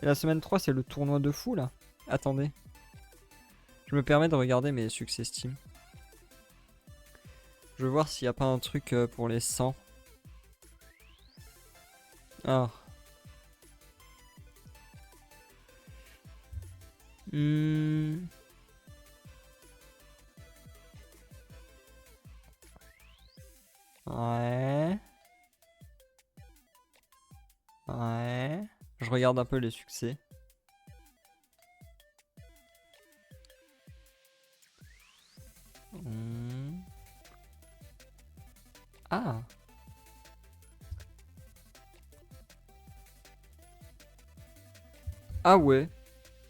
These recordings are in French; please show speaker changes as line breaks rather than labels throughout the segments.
Et la semaine 3, c'est le tournoi de fou, là. Attendez. Je me permets de regarder mes succès Steam. Je veux voir s'il n'y a pas un truc pour les 100. Ah. Hmm. Ouais. Ouais. Je regarde un peu les succès. Hmm. Ah. Ah ouais.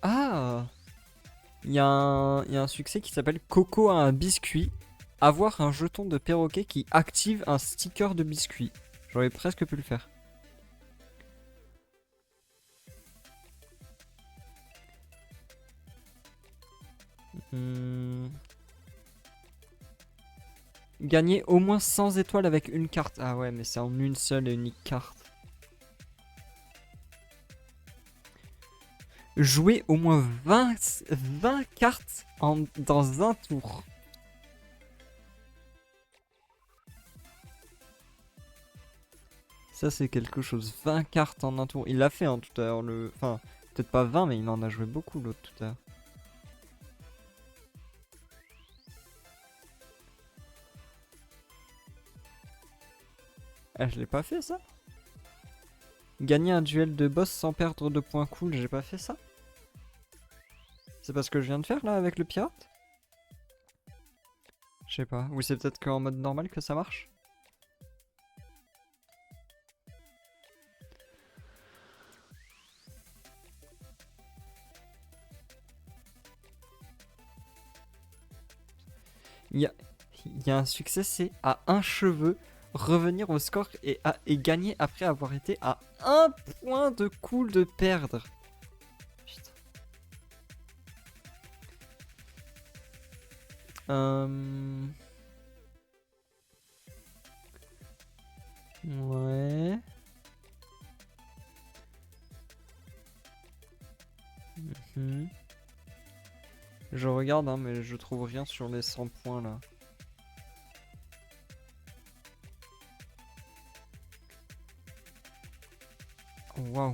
Ah. Il y a un succès qui s'appelle Coco a un biscuit. Avoir un jeton de perroquet qui active un sticker de biscuit. J'aurais presque pu le faire. Hmm. Gagner au moins 100 étoiles avec une carte. Ah ouais, mais c'est en une seule et unique carte. Jouer au moins 20 cartes dans un tour. Ça, c'est quelque chose. 20 cartes en un tour. Il l'a fait hein, tout à l'heure. Enfin, peut-être pas 20, mais il en a joué beaucoup l'autre tout à l'heure. Ah, je l'ai pas fait ça. Gagner un duel de boss sans perdre de points cool, j'ai pas fait ça. C'est pas ce que je viens de faire là avec le pirate. Je sais pas. Ou c'est peut-être qu'en mode normal que ça marche. Il y a, il y a un succès, c'est à un cheveu, revenir au score et gagner après avoir été à un point de cool de perdre. Putain. Ouais. Mhm. Je regarde, hein, mais je trouve rien sur les 100 points là. Oh, waouh.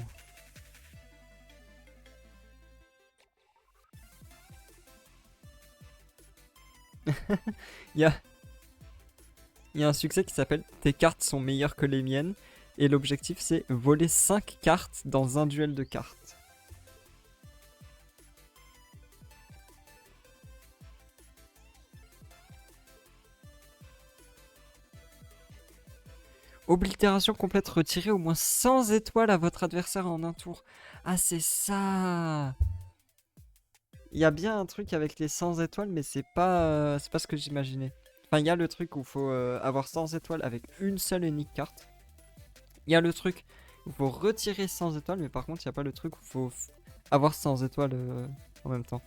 Il y a, il y a un succès qui s'appelle Tes cartes sont meilleures que les miennes. Et l'objectif c'est voler 5 cartes dans un duel de cartes. Oblitération complète, retirez au moins 100 étoiles à votre adversaire en un tour. Ah, c'est ça. Il y a bien un truc avec les 100 étoiles, mais c'est pas ce que j'imaginais. Enfin, il y a le truc où il faut avoir 100 étoiles avec une seule et unique carte. Il y a le truc où il faut retirer 100 étoiles, mais par contre, il n'y a pas le truc où il faut avoir 100 étoiles en même temps.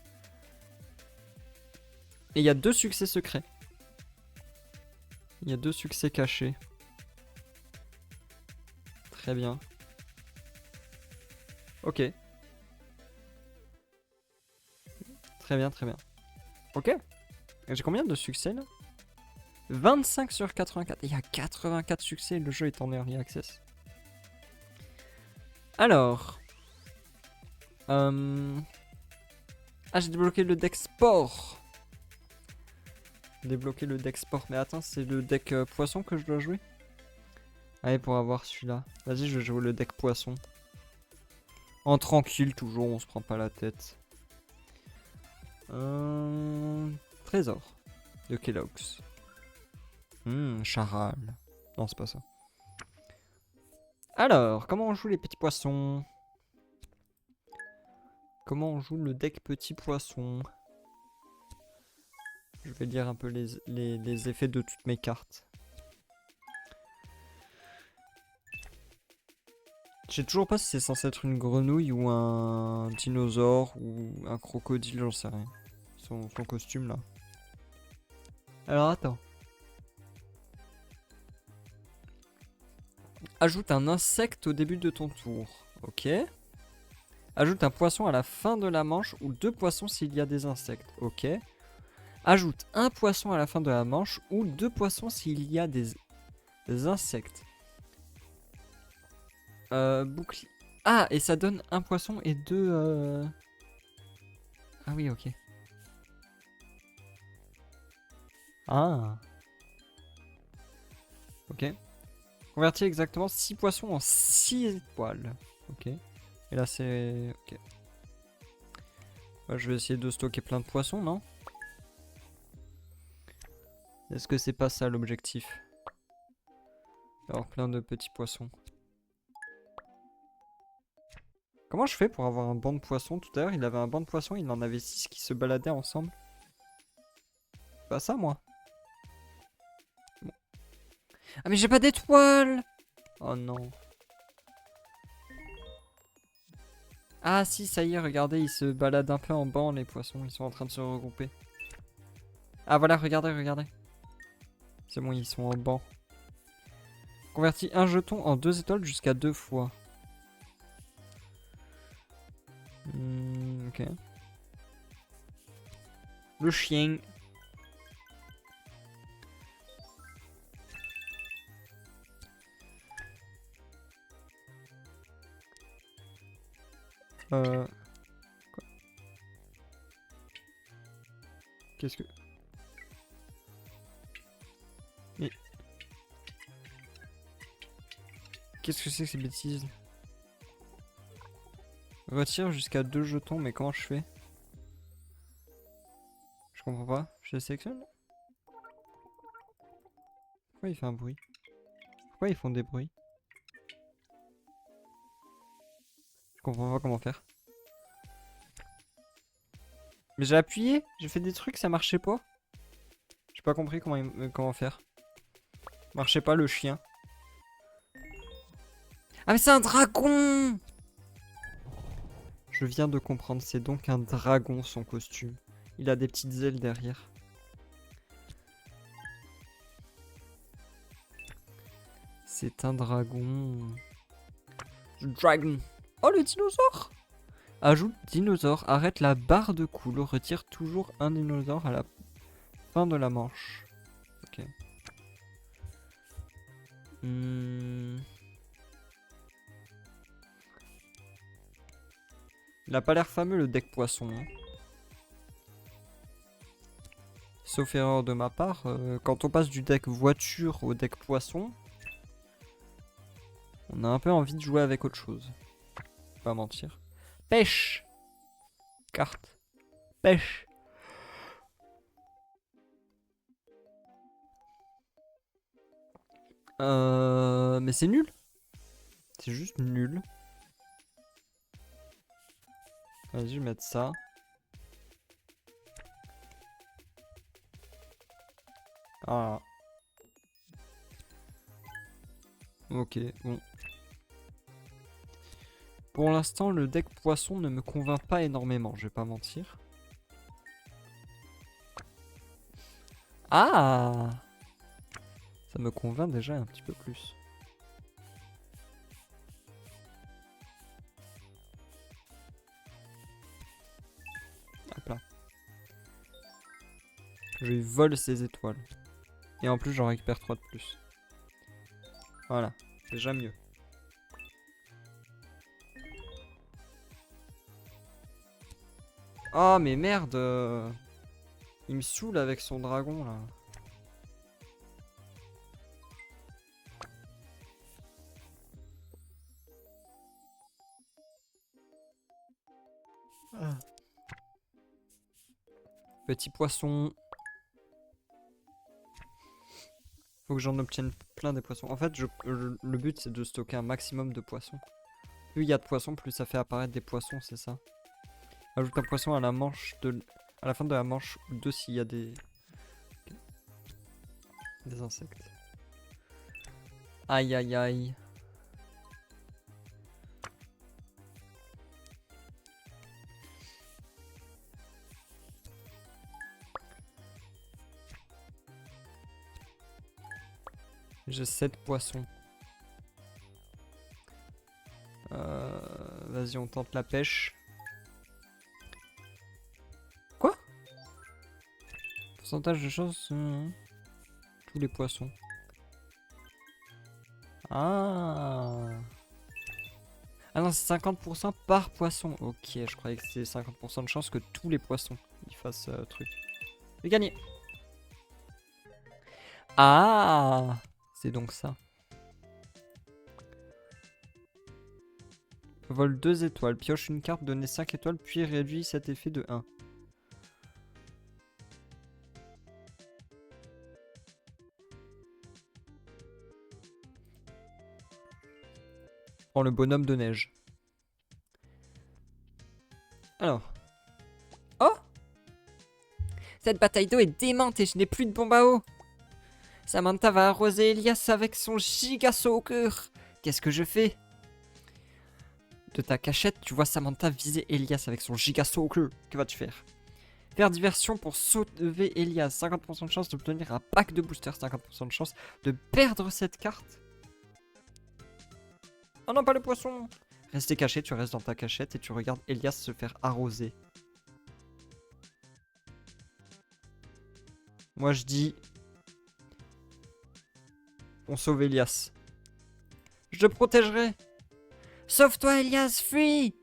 Et il y a deux succès secrets. Il y a deux succès cachés. Très bien. Ok. Très bien, très bien. Ok. J'ai combien de succès là? 25 sur 84. Il y a 84 succès, le jeu est en early access. Alors. Ah, j'ai débloqué le deck sport. Débloquer le deck sport. Mais attends, c'est le deck poisson que je dois jouer? Allez, pour avoir celui-là. Vas-y, je vais jouer le deck poisson. En tranquille, toujours, on se prend pas la tête. Trésor de Kellogg's. Charal. Non, c'est pas ça. Alors, comment on joue les petits poissons? Comment on joue le deck petit poisson? Je vais lire un peu les effets de toutes mes cartes. Je sais toujours pas si c'est censé être une grenouille ou un dinosaure ou un crocodile, j'en sais rien. Son costume là. Alors attends. Ajoute un insecte au début de ton tour. Ok. Ajoute un poisson à la fin de la manche ou 2 poissons s'il y a des insectes. Ok. Ajoute un poisson à la fin de la manche ou 2 poissons s'il y a des insectes. Bouclier. Ah, et ça donne un poisson et deux... Ah oui, ok. Ah. Ok. Convertis exactement 6 poissons en 6 étoiles. Ok. Et là, c'est... Ok. Je vais essayer de stocker plein de poissons, non? Est-ce que c'est pas ça l'objectif? Avoir plein de petits poissons. Comment je fais pour avoir un banc de poissons? Tout à l'heure, il avait un banc de poissons, il en avait 6 qui se baladaient ensemble. Pas ça, moi. Bon. Ah, mais j'ai pas d'étoiles! Oh non. Ah si, ça y est, regardez, ils se baladent un peu en banc, les poissons. Ils sont en train de se regrouper. Ah voilà, regardez, regardez. C'est bon, ils sont en banc. Convertis un jeton en 2 étoiles jusqu'à 2 fois. Ok. Le chien. Quoi? Qu'est-ce que... Mais... Qu'est-ce que c'est que ces bêtises? Retire jusqu'à 2 jetons, mais comment je fais? Je comprends pas. Je les sélectionne? Pourquoi il fait un bruit? Pourquoi ils font des bruits? Je comprends pas comment faire. Mais j'ai appuyé, j'ai fait des trucs, ça marchait pas. J'ai pas compris comment faire. Marchait pas le chien. Ah mais c'est un dragon! Je viens de comprendre, c'est donc un dragon son costume. Il a des petites ailes derrière. C'est un dragon. Dragon. Oh le dinosaure! Ajoute dinosaure, arrête la barre de coule, retire toujours un dinosaure à la fin de la manche. Ok. Il a pas l'air fameux le deck poisson. Hein. Sauf erreur de ma part, quand on passe du deck voiture au deck poisson, on a un peu envie de jouer avec autre chose. Pas mentir. Pêche! Carte. Pêche! Mais c'est nul. C'est juste nul. Vas-y, je vais mettre ça. Ah. Ok, bon. Pour l'instant, le deck poisson ne me convainc pas énormément, je vais pas mentir. Ah! Ça me convainc déjà un petit peu plus. Hop là. Je lui vole ses étoiles. Et en plus, j'en récupère 3 de plus. Voilà, déjà mieux. Oh mais merde! Il me saoule avec son dragon là. Ah. Petit poisson. Faut que j'en obtienne plein des poissons. En fait, le but c'est de stocker un maximum de poissons. Plus il y a de poissons, plus ça fait apparaître des poissons, c'est ça. Ajoute un poisson à la manche à la fin de la manche ou deux s'il y a des insectes. Aïe aïe aïe. J'ai 7 poissons. Vas-y, on tente la pêche. Quoi? Pourcentage de chance... tous les poissons. Ah. Ah non, c'est 50% par poisson. Ok, je croyais que c'était 50% de chance que tous les poissons ils fassent truc. J'ai gagné. Ah, c'est donc ça. Vol 2 étoiles. Pioche une carte, donnez 5 étoiles, puis réduit cet effet de 1. Prends le bonhomme de neige. Alors. Oh! Cette bataille d'eau est démente et je n'ai plus de bombe à eau. Samantha va arroser Elias avec son giga saut au cœur. Qu'est-ce que je fais? De ta cachette, tu vois Samantha viser Elias avec son giga saut au cœur. Que vas-tu faire? Faire diversion pour sauver Elias. 50% de chance d'obtenir un pack de booster. 50% de chance de perdre cette carte. Oh non, pas le poisson! Rester caché, tu restes dans ta cachette et tu regardes Elias se faire arroser. Moi je dis... on sauve Elias. Je te protégerai. Sauve-toi Elias, fuis!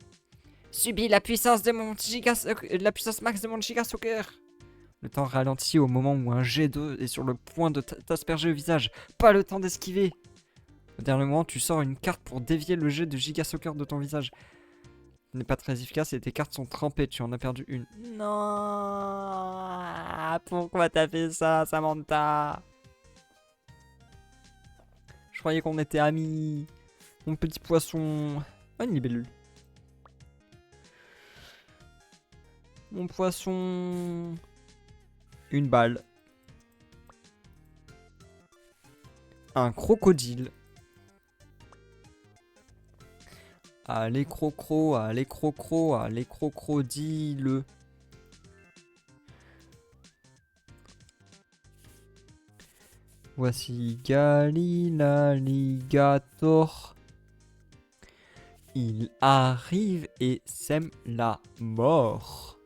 Subis la puissance de mon la puissance max de mon giga soccer. Le temps ralentit au moment où un jet d'eau est sur le point de t'asperger au visage. Pas le temps d'esquiver. Au dernier moment, tu sors une carte pour dévier le jet de giga soccer de ton visage. Ce n'est pas très efficace et tes cartes sont trempées. Tu en as perdu une. Non. Pourquoi t'as fait ça, Samantha? Je croyais qu'on était amis. Mon petit poisson. Oh, une libellule. Mon poisson. Une balle. Un crocodile. Allez crocro, allez crocro, allez crocodile. Voici Galil Alligator. Il arrive et sème la mort.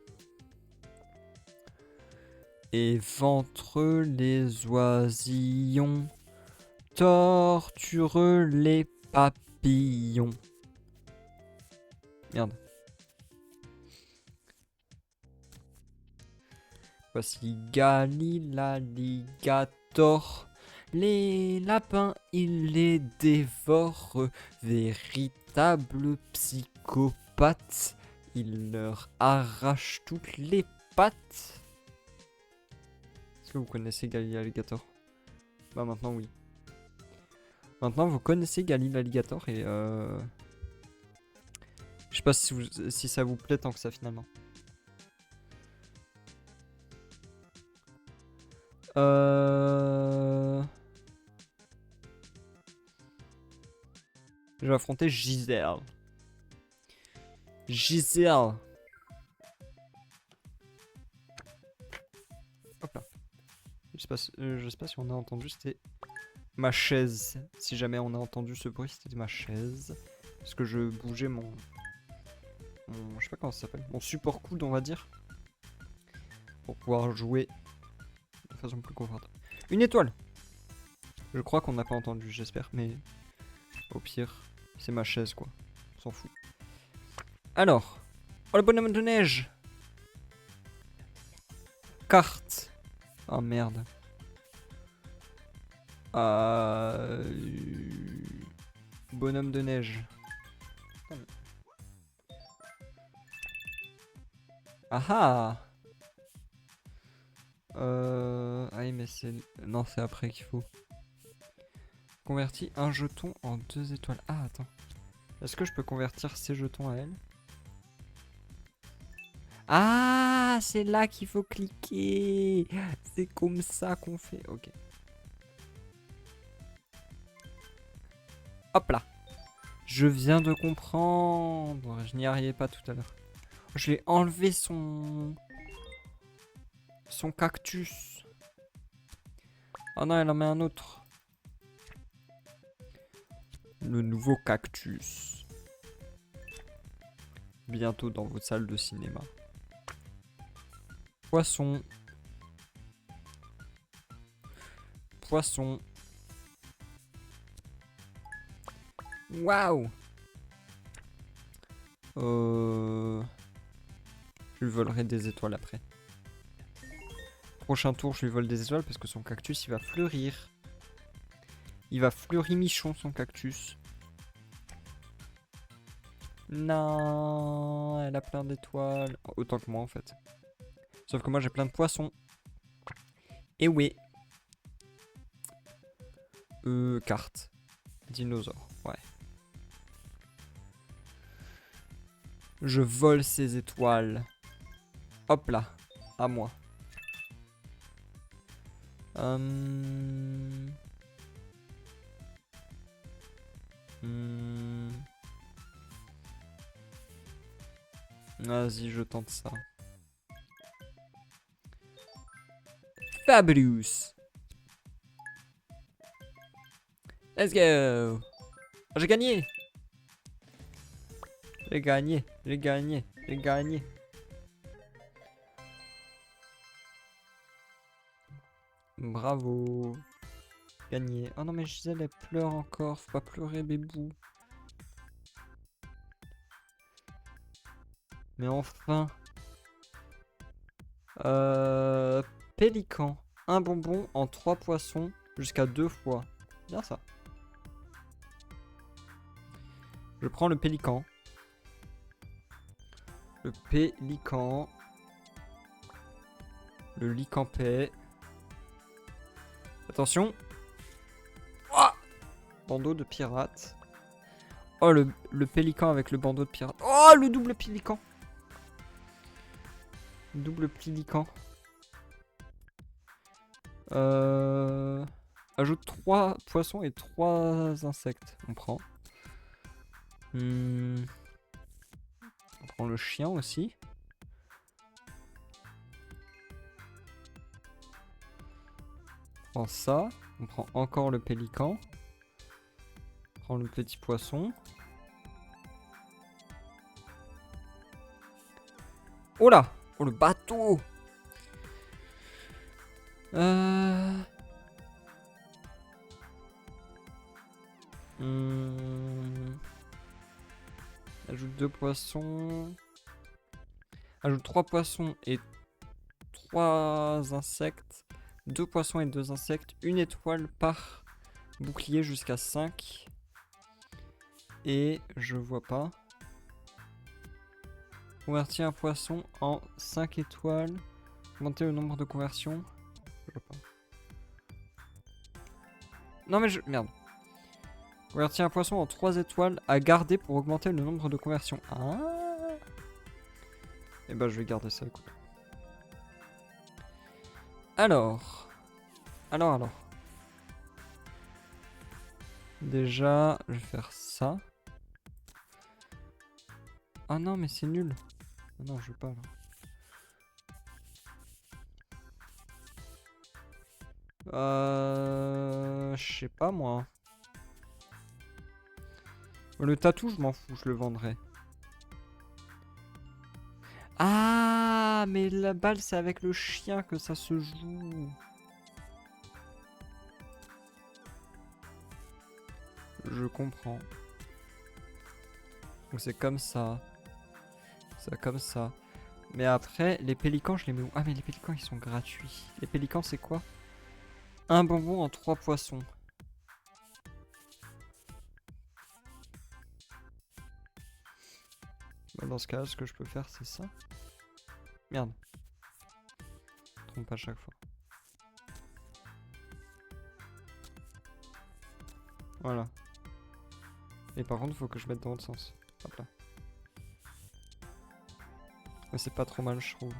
Et ventre les oisillons, tortureux les papillons. Merde. Voici Galil Alligator. Les lapins, il les dévore. Véritable psychopathe. Il leur arrache toutes les pattes. Est-ce que vous connaissez Galil Alligator? Bah maintenant oui. Maintenant vous connaissez Galil Alligator et je sais pas si ça vous plaît tant que ça finalement. Je vais affronter Giselle. Giselle. Hop là. Je sais pas si on a entendu, c'était ma chaise. Si jamais on a entendu ce bruit, c'était ma chaise. Parce que je bougeais mon je sais pas comment ça s'appelle. Mon support coude, on va dire. Pour pouvoir jouer de façon plus confortable. Une étoile. Je crois qu'on n'a pas entendu, j'espère. Mais au pire, c'est ma chaise, quoi. On s'en fout. Alors. Oh, le bonhomme de neige. Carte. Oh, merde. Bonhomme de neige. Ah ah. Ah oui, mais c'est... Non, c'est après qu'il faut. Convertis un jeton en 2 étoiles. Ah, attends. Est-ce que je peux convertir ces jetons à elle? Ah, c'est là qu'il faut cliquer. C'est comme ça qu'on fait. Ok. Hop là. Je viens de comprendre. Je n'y arrivais pas tout à l'heure. Je vais enlever son cactus. Oh non, elle en met un autre. Le nouveau cactus. bientôt dans vos salles de cinéma. Poisson. Poisson. Waouh. Je lui volerai des étoiles après. Prochain tour, je lui vole des étoiles parce que son cactus, il va fleurir. Il va fleurimichon, son cactus. Non, elle a plein d'étoiles. Autant que moi, en fait. Sauf que moi, j'ai plein de poissons. Et oui. Carte. Dinosaure, ouais. Je vole ces étoiles. Hop là, à moi. Vas-y, je tente ça. Fabulous. Let's go. J'ai gagné. J'ai gagné, j'ai gagné, j'ai gagné. Bravo. Gagné. Oh non mais Gisèle elle pleure encore. Faut pas pleurer bébou. Mais enfin. Pélican. Un bonbon en 3 poissons jusqu'à 2 fois. Bien ça. Je prends le pélican. Le pélican. Le licampais. Attention. Oh, bandeau de pirate. Oh, le pélican avec le bandeau de pirate. Oh, le double pélican. Double pélican. Ajoute 3 poissons et 3 insectes. On prend. On prend le chien aussi. On prend ça. On prend encore le pélican. On prend le petit poisson. Oh là! Oh le bateau! Ajoute 2 poissons. Ajoute 3 poissons et 3 insectes. 2 poissons et 2 insectes. Une étoile par bouclier jusqu'à 5. Et je vois pas. Convertir un poisson en 5 étoiles. Augmenter le nombre de conversions. Je vois pas. Non mais je... Merde. Convertir un poisson en 3 étoiles à garder pour augmenter le nombre de conversions. Ah. Et bah je vais garder ça, écoute. Alors. Déjà, je vais faire ça. Ah non, mais c'est nul. Ah non, je veux pas là. Je sais pas moi. Le tatou, je m'en fous, je le vendrai. Ah, mais la balle, c'est avec le chien que ça se joue. Je comprends. Donc c'est comme ça. C'est comme ça. Mais après, les pélicans, je les mets où? Ah, mais les pélicans, ils sont gratuits. Les pélicans, c'est quoi? Un bonbon en 3 poissons. Bah, dans ce cas, ce que je peux faire, c'est ça. Merde. Trompe à chaque fois. Voilà. Et par contre, il faut que je mette dans l'autre sens. Hop là. Mais c'est pas trop mal, je trouve.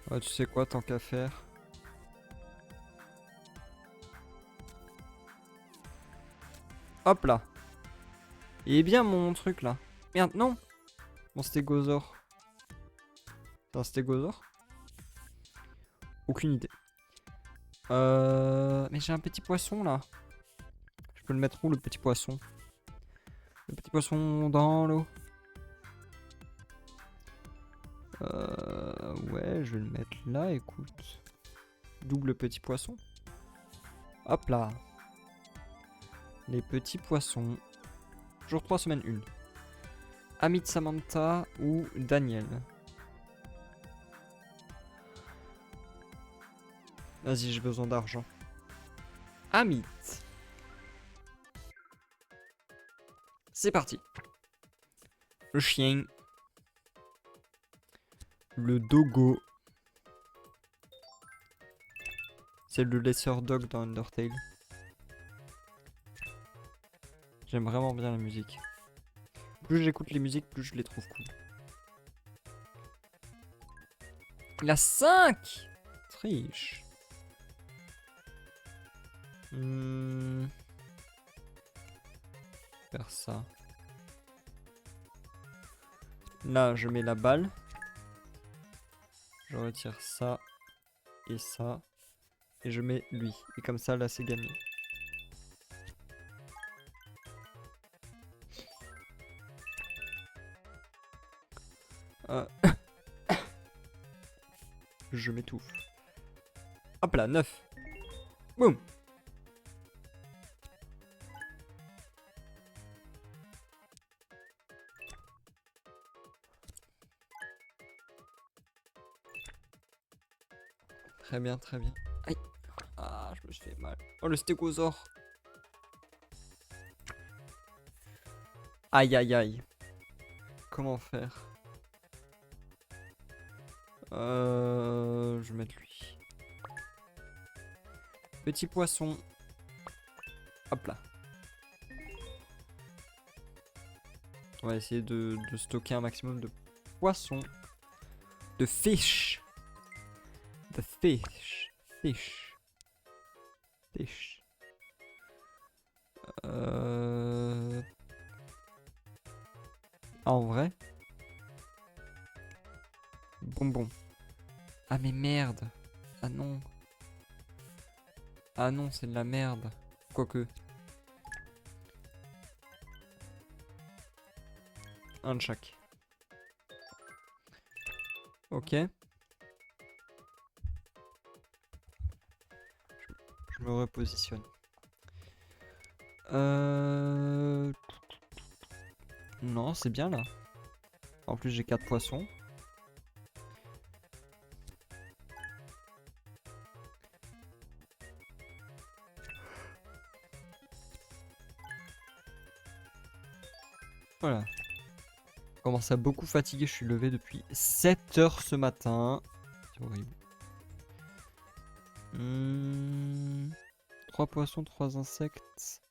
Ouais, tu sais quoi, tant qu'à faire. Hop là. Il est bien mon truc là. Merde, non. Mon stégosaure. C'est un stégosaure? Aucune idée. Mais j'ai un petit poisson là. Je Je peux le mettre où, le petit poisson? Le petit poisson dans l'eau. Ouais, je vais le mettre là, écoute. Double petit poisson. Hop là. Les petits poissons. Jour 3, semaine 1. Ami de Samantha ou Daniel? Vas-y, j'ai besoin d'argent. Amit. C'est parti. Le chien. Le dogo. C'est le lesser dog dans Undertale. J'aime vraiment bien la musique. Plus j'écoute les musiques, plus je les trouve cool. Il a 5 triche. Faire ça. Là, je mets la balle. Je retire ça et ça. Et je mets lui. Et comme ça, là, c'est gagné. Je m'étouffe. Hop là, 9. Boum. Très bien, très bien. Aïe. Ah, je me suis fait mal. Oh, le stégosaure. Aïe, aïe, aïe. Comment faire? Je vais mettre lui. Petit poisson. Hop là. On va essayer de stocker un maximum de poissons. De fish. De fish. Fish. Fish. En vrai. Bonbon. Ah mais merde. Ah non. Ah non, c'est de la merde. Quoique. Un de chaque. Ok. Je me repositionne. Non, c'est bien là. En plus, j'ai 4 poissons. Voilà. Je commence à beaucoup fatiguer. Je suis levé depuis 7 heures ce matin. C'est horrible. 3 poissons, 3 insectes.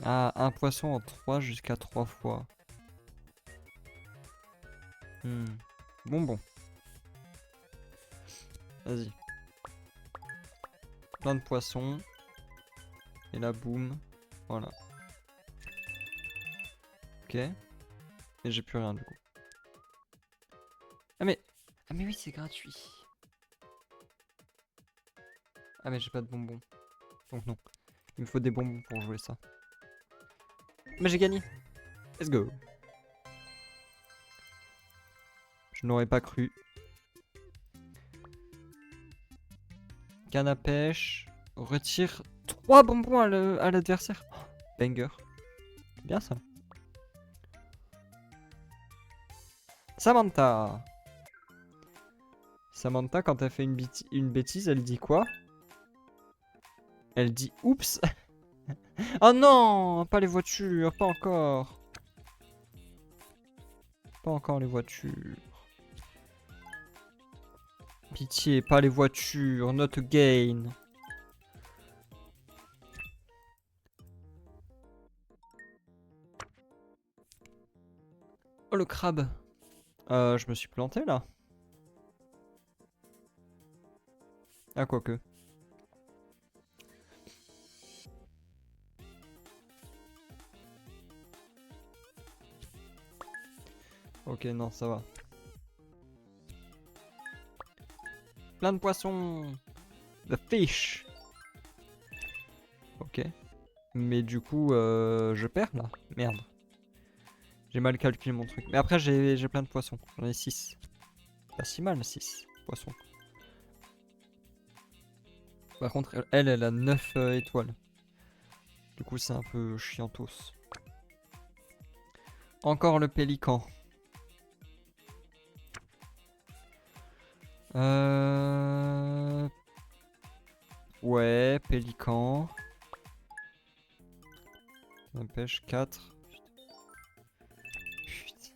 Ah, un poisson en 3 jusqu'à 3 fois. Bonbon. Vas-y. Plein de poissons. Et là, boum. Voilà. Ok. Et j'ai plus rien du coup. Ah mais oui, c'est gratuit. Ah mais j'ai pas de bonbons. Donc non. Il me faut des bonbons pour jouer ça. Mais j'ai gagné. Let's go. Je n'aurais pas cru. Canne à pêche. Retire 3 bonbons à l'adversaire. Oh, banger. Bien ça. Samantha. Samantha, quand elle fait une bêtise, elle dit quoi? Elle dit oups. Oh non, pas les voitures, pas encore. Pas encore les voitures. Pitié, pas les voitures, not again. Oh le crabe. Je me suis planté là. Ah quoique. Ok, non, ça va. Plein de poissons. The fish. Ok. Mais du coup, je perds là. Merde. J'ai mal calculé mon truc. Mais après, j'ai plein de poissons. J'en ai 6. Pas si mal, 6 poissons. Par contre, elle a 9 étoiles. Du coup, c'est un peu chiantos. Encore le pélican. Ouais, pélican. On pêche 4. Putain.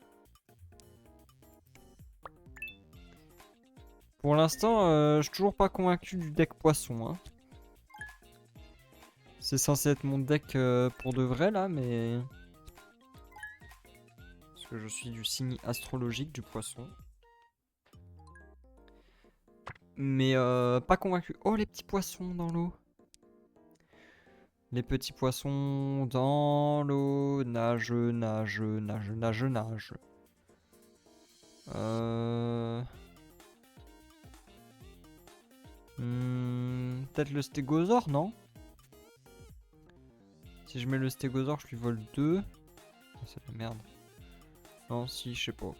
Pour l'instant, je suis toujours pas convaincu du deck poisson. Hein. C'est censé être mon deck pour de vrai là, mais... Parce que je suis du signe astrologique du poisson. Mais pas convaincu. Oh, les petits poissons dans l'eau. Les petits poissons dans l'eau. Nage, nage, nage, nage, nage. Peut-être le stégosaure, non? Si je mets le stégosaure, je lui vole 2. Oh, c'est de la merde. Non, si, je sais pas.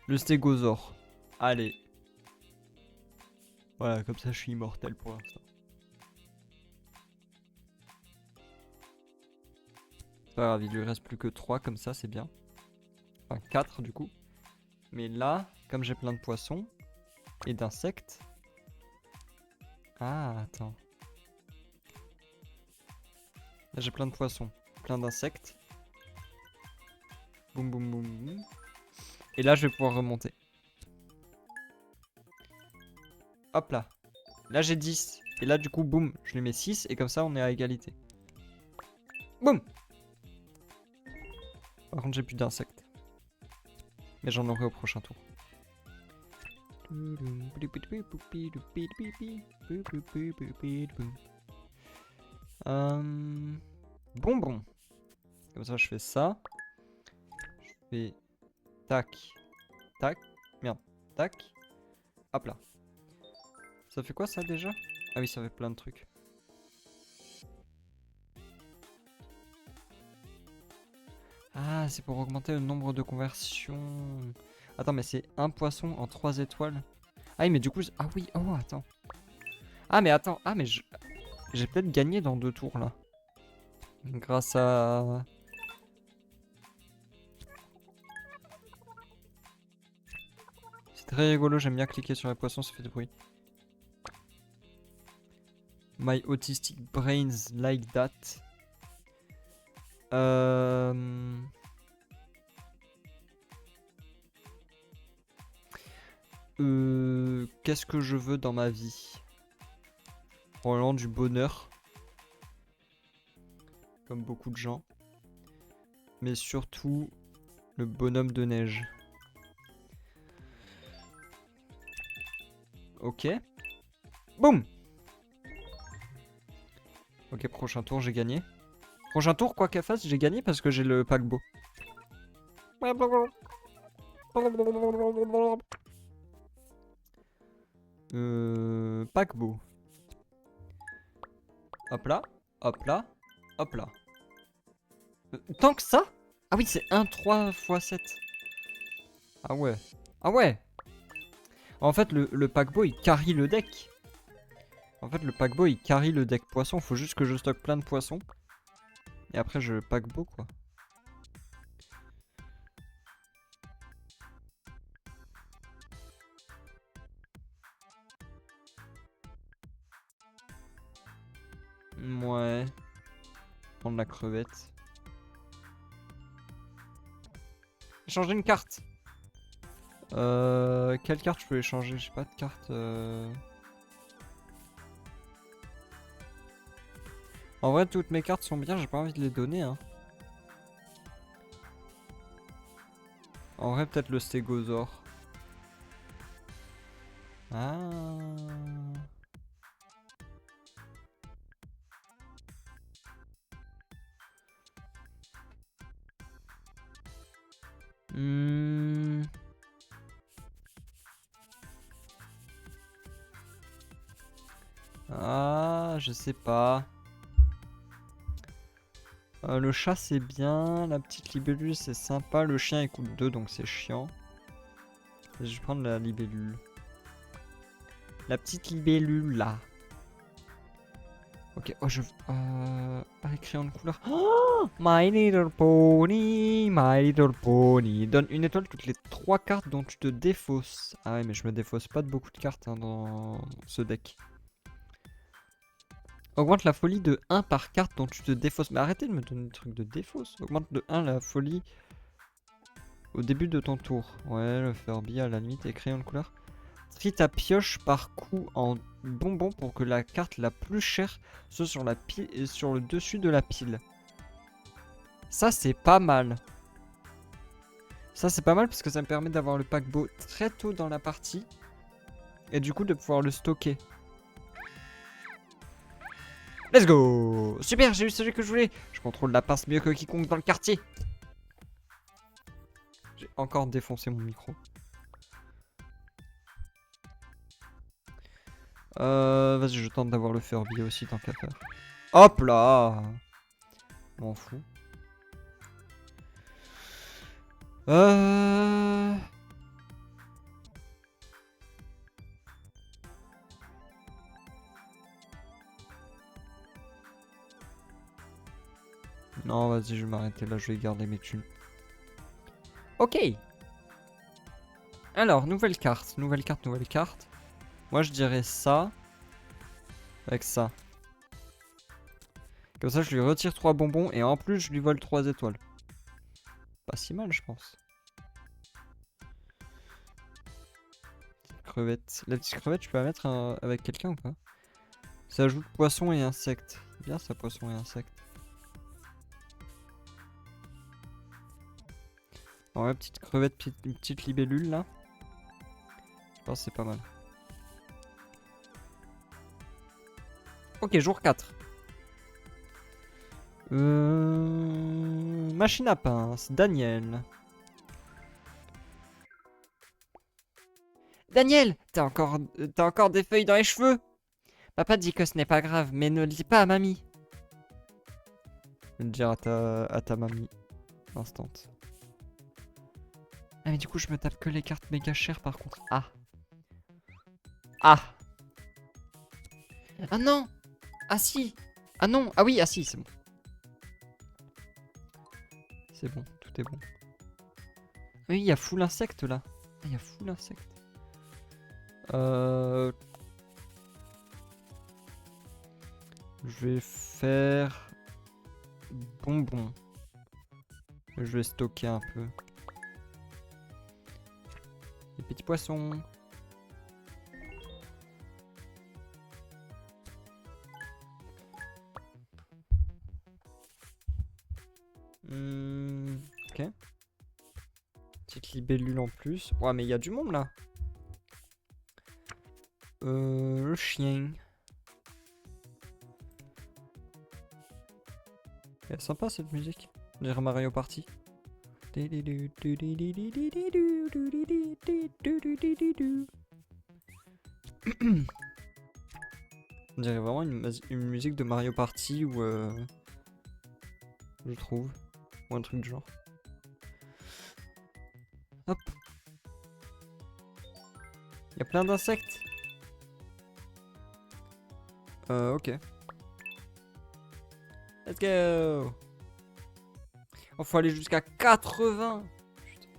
Le stégosaure. Allez. Voilà, comme ça, je suis immortel pour l'instant. C'est pas grave, il lui reste plus que 3, comme ça, c'est bien. Enfin, 4 du coup. Mais là, comme j'ai plein de poissons et d'insectes... Ah, attends. Là, j'ai plein de poissons, plein d'insectes. Boum, boum, boum, boum. Et là, je vais pouvoir remonter. Hop là. Là, j'ai 10. Et là, du coup, boum, je lui mets 6. Et comme ça, on est à égalité. Boum. Par contre, j'ai plus d'insectes. Mais j'en aurai au prochain tour. Bonbon. Comme ça, je fais ça. Je fais tac, tac, merde, tac. Hop là. Ça fait quoi ça déjà? Ah oui, ça fait plein de trucs. Ah, c'est pour augmenter le nombre de conversions. Attends, mais c'est un poisson en 3 étoiles. Ah oui, mais du coup... Ah oui, oh, attends. Ah, mais attends. Ah, mais j'ai peut-être gagné dans 2 tours, là. Grâce à... C'est très rigolo, j'aime bien cliquer sur les poissons, ça fait du bruit. My autistic brains like that. Qu'est-ce que je veux dans ma vie? Probablement du bonheur. Comme beaucoup de gens. Mais surtout, le bonhomme de neige. Ok. Boum! Ok, prochain tour, j'ai gagné. Prochain tour, quoi qu'elle fasse, j'ai gagné parce que j'ai le paquebot. Paquebot. Hop là, hop là, hop là. Tant que ça? Ah oui, c'est 1, 3 x 7. Ah ouais. Ah ouais. En fait, le paquebot, il carry le deck. En fait, le paquebot, il carry le deck poisson. Faut juste que je stocke plein de poissons. Et après, je paquebot, quoi. Ouais. Prendre la crevette. Changer une carte. Quelle carte je peux échanger? J'ai pas de carte. En vrai, toutes mes cartes sont bien. J'ai pas envie de les donner. Hein. En vrai, peut-être le stégosaure. Ah. Ah, je sais pas. Le chat c'est bien, la petite libellule c'est sympa, le chien il coûte 2 donc c'est chiant. Je vais prendre la libellule. La petite libellule là. Ok, oh je... les crayons de couleur. Oh, My Little Pony, My Little Pony. Donne une étoile toutes les 3 cartes dont tu te défausses. Ah ouais mais je me défausse pas de beaucoup de cartes hein, dans ce deck. Augmente la folie de 1 par carte dont tu te défausses. Mais arrêtez de me donner des trucs de défausse. Augmente de 1 la folie au début de ton tour. Ouais, le Furby à la limite et crayon de couleur. Trie ta pioche par coup en bonbon pour que la carte la plus chère soit sur la pile et sur le dessus de la pile. Ça c'est pas mal. Ça c'est pas mal parce que ça me permet d'avoir le paquebot très tôt dans la partie. Et du coup de pouvoir le stocker. Let's go! Super, j'ai eu celui que je voulais. Je contrôle la pince mieux que quiconque dans le quartier. J'ai encore défoncé mon micro. Vas-y, je tente d'avoir le Furby aussi tant qu'à faire. Hop là! M'en fous. Non, vas-y, je vais m'arrêter là, je vais garder mes thunes. Ok. Alors, nouvelle carte, nouvelle carte, nouvelle carte. Moi, je dirais ça. Avec ça. Comme ça, je lui retire 3 bonbons et en plus, je lui vole 3 étoiles. Pas si mal, je pense. Crevette. La petite crevette, je peux la mettre avec quelqu'un ou pas? Ça ajoute poisson et insectes. Bien ça, poisson et insectes. Ouais, petite crevette, une petite libellule là. Je pense que c'est pas mal. Ok, jour 4. Machine à pince, Daniel. Daniel, t'as encore des feuilles dans les cheveux? Papa dit que ce n'est pas grave, mais ne le dis pas à mamie. Je vais le dire à ta mamie. Instant. Ah mais du coup je me tape que les cartes méga chères par contre. Ah. Ah. Ah non. Ah si. Ah non. Ah oui, ah si, c'est bon. C'est bon, tout est bon. Oui, il y a full insecte là. Il y a full insecte. Je vais faire bonbon. Je vais stocker un peu. Les petits poissons. Ok. Petite libellule en plus. Ouais, mais il y a du monde là. Le chien. Elle est sympa cette musique. On dirait Mario Party. On dirait vraiment une musique de Mario Party ou je trouve. Ou un truc du genre. Hop. Il y a plein d'insectes. Ok. Let's go. Oh, faut aller jusqu'à 80. Putain.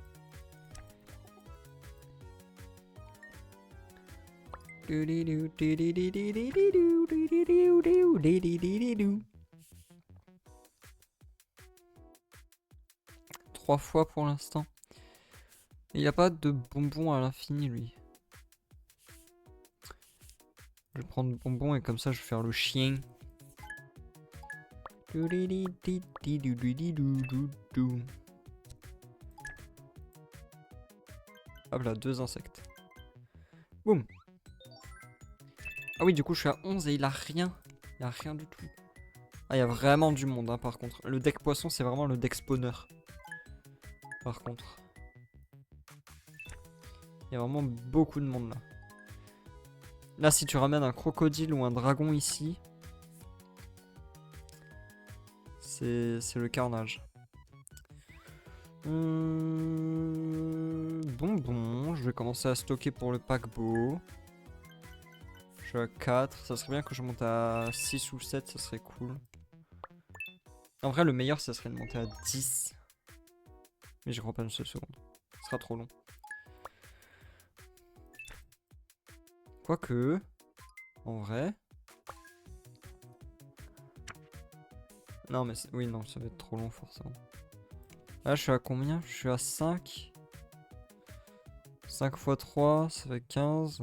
3 fois pour l'instant. Il n'y a pas de bonbons à l'infini, lui. Je vais prendre bonbons et comme ça, je vais faire le chien. Hop là, 2 insectes. Boum. Ah oui, du coup, je suis à 11 et il a rien. Il a rien du tout. Ah, il y a vraiment du monde, hein, par contre. Le deck poisson, c'est vraiment le deck spawner. Par contre. Il y a vraiment beaucoup de monde, là. Là, si tu ramènes un crocodile ou un dragon ici... C'est le carnage. Bon, je vais commencer à stocker pour le paquebot. Je suis à 4. Ça serait bien que je monte à 6 ou 7, ça serait cool. En vrai, le meilleur, ça serait de monter à 10. Mais j'y crois pas une seule seconde. Ce sera trop long. Quoique, en vrai... Non, mais oui, non, ça va être trop long, forcément. Là, je suis à combien? Je suis à 5. 5 x 3, ça fait 15.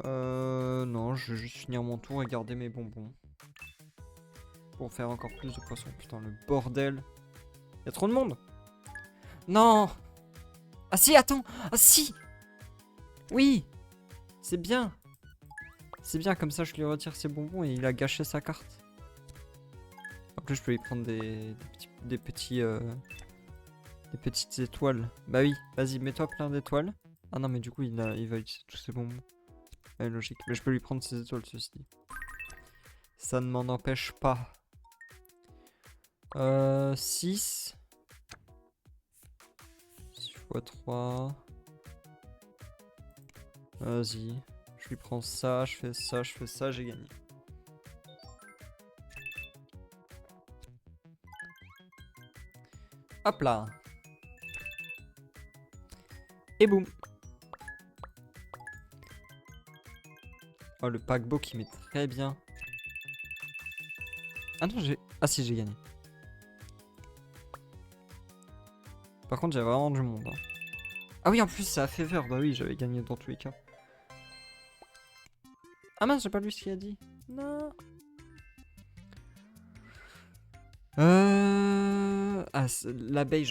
Non, je vais juste finir mon tour et garder mes bonbons. Pour faire encore plus de poissons. Putain, le bordel. Y'a trop de monde. Non. Ah si, attends. Ah si. Oui. C'est bien. C'est bien, comme ça je lui retire ses bonbons et il a gâché sa carte. En plus, je peux lui prendre des petites étoiles. Bah oui, vas-y, mets-toi plein d'étoiles. Ah non, mais du coup, il va utiliser tous ses bonbons. Ouais, logique. Mais je peux lui prendre ses étoiles, ceci dit. Ça ne m'en empêche pas. 6. 6 x 3. Vas-y. Je lui prends ça, je fais ça, je fais ça, j'ai gagné. Hop là. Et boum. Oh, le paquebot qui met très bien. Ah non, j'ai... Ah si, j'ai gagné. Par contre, j'ai vraiment du monde. Hein. Ah oui, en plus, ça a fait peur. Bah oui, j'avais gagné dans tous les cas. Ah mince, j'ai pas lu ce qu'il a dit. Non. Ah, l'abeille,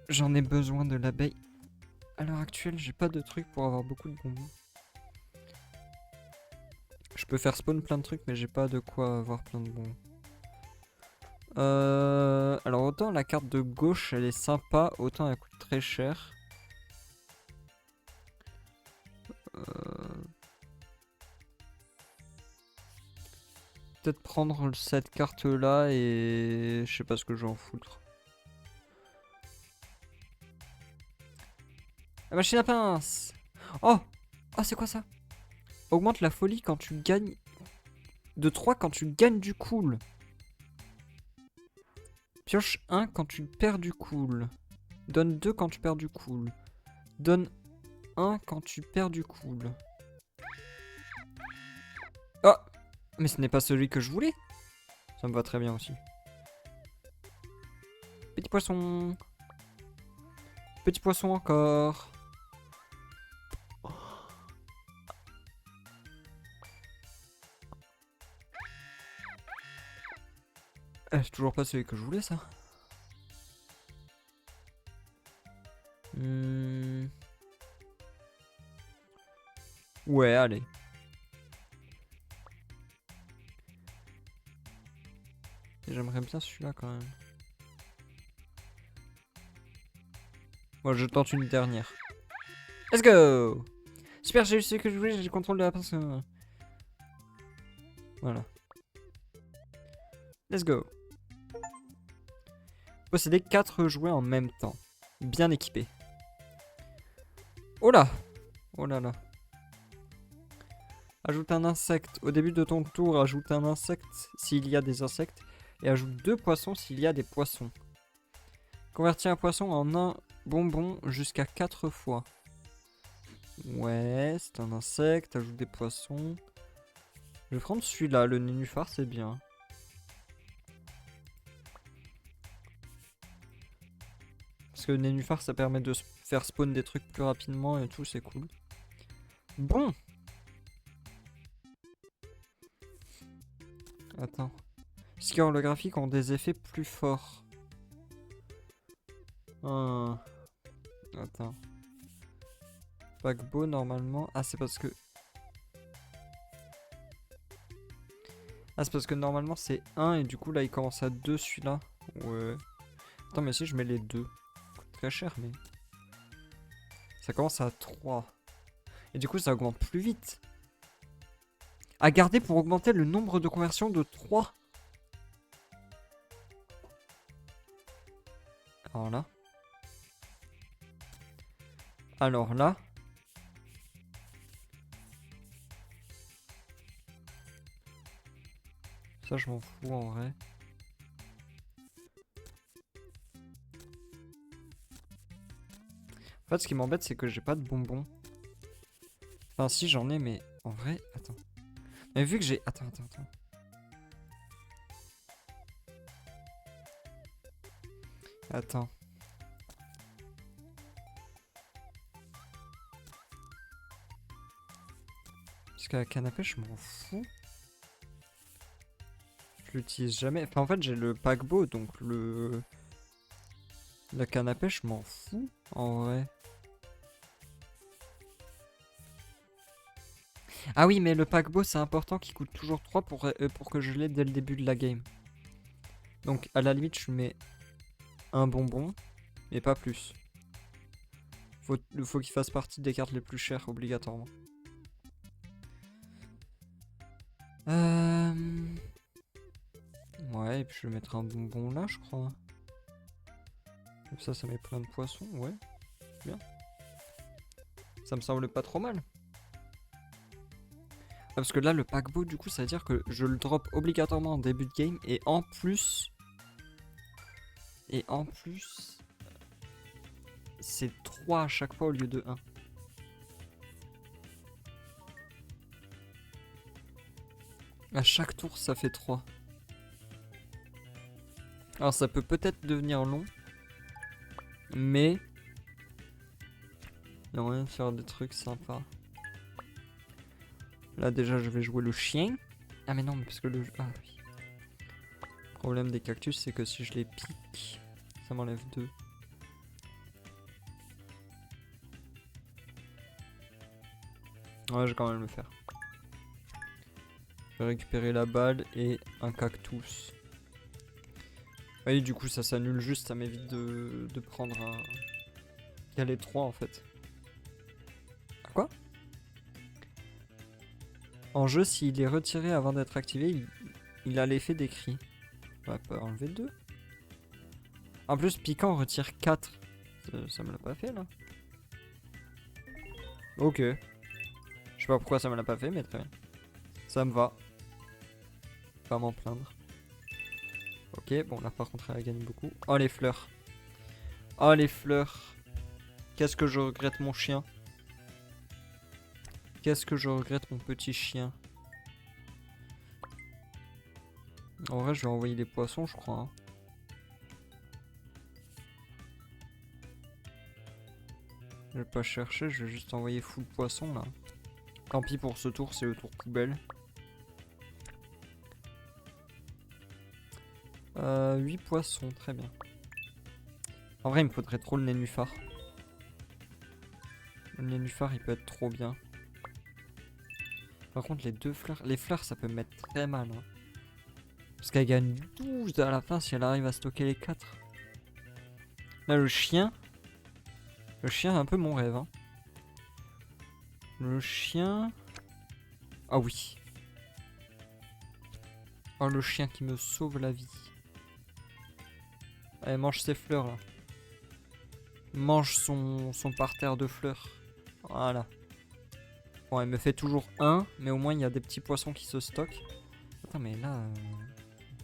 j'en ai besoin de l'abeille. À l'heure actuelle, j'ai pas de trucs pour avoir beaucoup de bonbons. Je peux faire spawn plein de trucs, mais j'ai pas de quoi avoir plein de bonbons. Alors autant la carte de gauche, elle est sympa, autant elle coûte très cher. Peut-être prendre cette carte là et je sais pas ce que je vais en foutre. La machine à pince. Oh. Oh, c'est quoi ça? Augmente la folie quand tu gagnes. De 3 quand tu gagnes du cool. Pioche 1 quand tu perds du cool. Donne 2 quand tu perds du cool. Donne 1 quand tu perds du cool. Oh. Mais ce n'est pas celui que je voulais. Ça me va très bien aussi. Petit poisson. Petit poisson encore. C'est toujours pas celui que je voulais, ça. Ouais, allez. J'aimerais bien celui-là quand même. Moi, je tente une dernière. Let's go! Super, j'ai eu ce que je voulais, j'ai le contrôle de la personne. Voilà. Let's go. Posséder 4 jouets en même temps. Bien équipé. Oh là! Oh là là. Ajoute un insecte. Au début de ton tour, ajoute un insecte s'il y a des insectes. Et ajoute 2 poissons s'il y a des poissons. Convertis un poisson en un bonbon jusqu'à 4 fois. Ouais, c'est un insecte. Ajoute des poissons. Je vais prendre celui-là. Le nénuphar, c'est bien. Parce que le nénuphar, ça permet de faire spawn des trucs plus rapidement et tout, c'est cool. Bon. Attends. Skiers holographiques ont des effets plus forts. Attends. Paquebot, normalement... Ah, c'est parce que... Ah, c'est parce que normalement, c'est 1 et du coup, là, il commence à 2, celui-là. Ouais. Attends, mais si je mets les deux... Très cher, mais... Ça commence à 3. Et du coup, ça augmente plus vite. À garder pour augmenter le nombre de conversions de 3. Alors là. Alors là. Ça, je m'en fous en vrai. En fait, ce qui m'embête, c'est que j'ai pas de bonbons. Enfin, si, j'en ai, mais en vrai, attends. Mais vu que j'ai... Attends. Attends. Parce qu'à la canne à pêche, je m'en fous. Je l'utilise jamais. Enfin, en fait, j'ai le paquebot, donc la canne à pêche, je m'en fous, en vrai. Ah oui, mais le paquebot, c'est important qu'il coûte toujours 3 pour que je l'ai dès le début de la game. Donc, à la limite, je mets un bonbon, mais pas plus. Faut qu'il fasse partie des cartes les plus chères, obligatoirement. Ouais, et puis je vais mettre un bonbon là, je crois. Comme ça met plein de poissons, ouais. Bien. Ça me semble pas trop mal. Ah, parce que là, le paquebot, du coup, ça veut dire que je le drop obligatoirement en début de game. Et en plus... c'est 3 à chaque fois au lieu de 1. À chaque tour, ça fait 3. Alors, ça peut peut-être devenir long. Mais... il y a moyen de faire des trucs sympas. Là, déjà, je vais jouer le chien. Ah, mais non, mais parce que le... Ah, oui. Le problème des cactus, c'est que si je les pique, ça m'enlève 2. Ouais, je vais quand même le faire. Je vais récupérer la balle et un cactus. Oui, du coup, ça s'annule juste, ça m'évite de prendre un... Il y a les 3 en fait. Quoi? En jeu, s'il est retiré avant d'être activé, il a l'effet des cris. On va pas enlever 2. En plus, piquant retire 4. Ça me l'a pas fait là. Ok. Je sais pas pourquoi ça me l'a pas fait, mais très bien. Ça me va. Pas m'en plaindre. Ok, bon là par contre elle a gagné beaucoup. Oh les fleurs. Oh les fleurs. Qu'est-ce que je regrette mon chien. Qu'est-ce que je regrette mon petit chien. En vrai je vais envoyer les poissons je crois. Hein. Je vais pas chercher, je vais juste envoyer full poisson là. Tant pis pour ce tour, c'est le tour poubelle. 8 poissons, très bien. En vrai il me faudrait trop le nénuphar. Le nénuphar il peut être trop bien. Par contre les 2 fleurs, les fleurs ça peut me mettre très mal. Hein. Parce qu'elle gagne 12 à la fin si elle arrive à stocker les 4. Là le chien est un peu mon rêve. Hein. Le chien... Ah oui. Oh le chien qui me sauve la vie. Allez mange ses fleurs là. Mange son parterre de fleurs. Voilà. Bon elle me fait toujours 1. Mais au moins il y a des petits poissons qui se stockent. Attends mais là...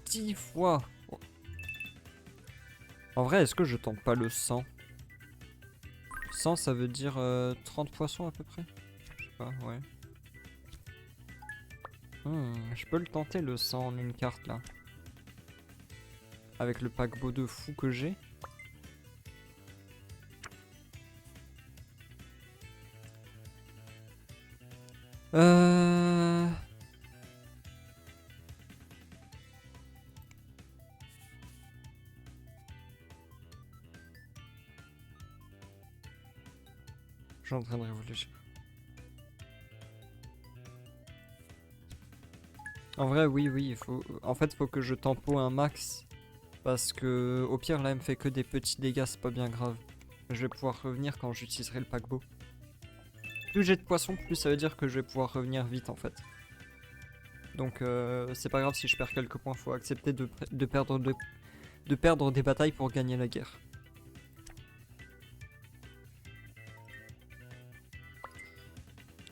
10 fois. Oh. En vrai est-ce que je tente pas le 100? 100 ça veut dire 30 poissons à peu près. Je sais pas ouais. Je peux le tenter le 100 en une carte là. Avec le paquebot de fou que j'ai. Je suis en train de réfléchir. En vrai, oui, il faut... En fait, il faut que je tempo un max. Parce que, au pire, là, elle me fait que des petits dégâts, c'est pas bien grave. Je vais pouvoir revenir quand j'utiliserai le paquebot. plus j'ai de poissons, plus ça veut dire que je vais pouvoir revenir vite en fait. Donc c'est pas grave si je perds quelques points, faut accepter de perdre des batailles pour gagner la guerre.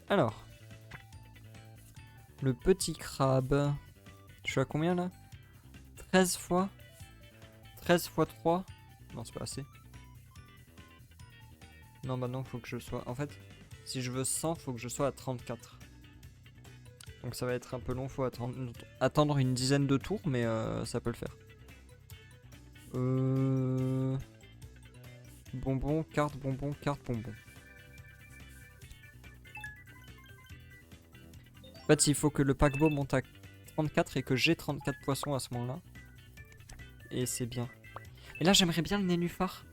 Alors, le petit crabe, je suis à combien là? 13 fois 13 fois 3. Non, c'est pas assez. Non, bah non, faut que je sois... En fait, si je veux 100, faut que je sois à 34. Donc ça va être un peu long, faut attendre une dizaine de tours, mais ça peut le faire. Bonbon, carte, bonbon, carte, bonbon. En fait, il faut que le paquebot monte à 34 et que j'ai 34 poissons à ce moment-là. Et c'est bien. Et là, j'aimerais bien le nénuphar.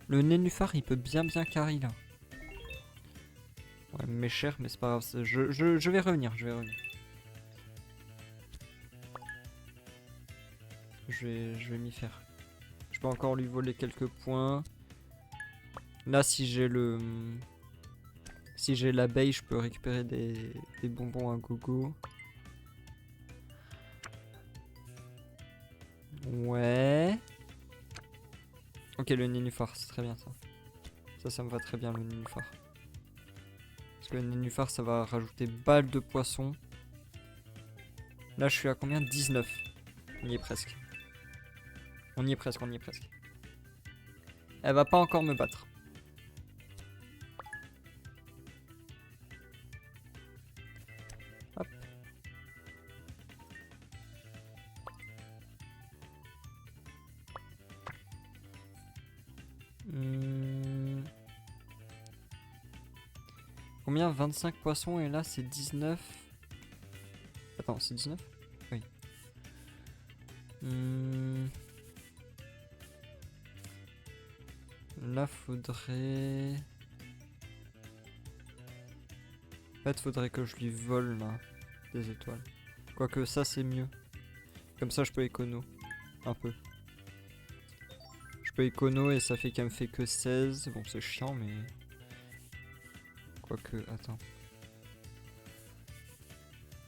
Le nénuphar, il peut bien carry là. Ouais, mais cher, mais c'est pas grave. Je vais revenir, je vais revenir. Je vais m'y faire. Je peux encore lui voler quelques points. Là, si j'ai le... Si j'ai l'abeille, je peux récupérer des bonbons à gogo. Ouais. Ok, le nénuphar, c'est très bien ça. Ça me va très bien, le nénuphar. Parce que le nénuphar, ça va rajouter balle de poisson. Là, je suis à combien? 19. On y est presque. On y est presque, on y est presque. Elle va pas encore me battre. Hop. Combien? 25 poissons et là c'est 19. Attends, c'est 19? Oui. Là faudrait... En fait faudrait que je lui vole là des étoiles. Quoique ça c'est mieux. Comme ça je peux écono. Un peu. Je peux écono et ça fait qu'elle me fait que 16. Bon c'est chiant mais... Quoique... Attends.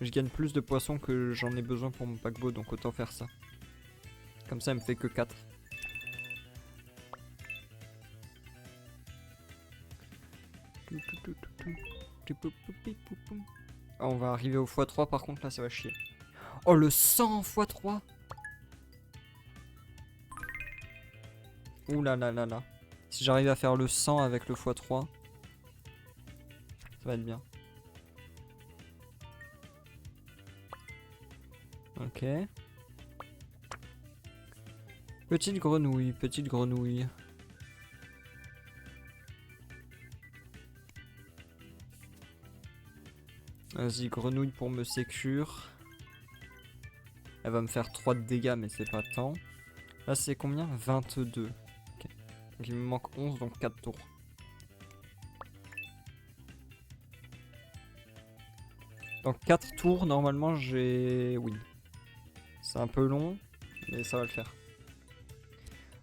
Je gagne plus de poissons que j'en ai besoin pour mon paquebot, donc autant faire ça. Comme ça, elle me fait que 4. Ah, on va arriver au x3 par contre, là ça va chier. Oh, le 100 x3. Ouh là là là là. Si j'arrive à faire le 100 avec le x3, ça va être bien. Ok. Petite grenouille, petite grenouille. Vas-y, grenouille pour me sécure. Elle va me faire 3 de dégâts, mais c'est pas tant. Là, c'est combien? 22. Ok. Donc il me manque 11, donc 4 tours. Donc 4 tours, normalement, j'ai win. C'est un peu long, mais ça va le faire.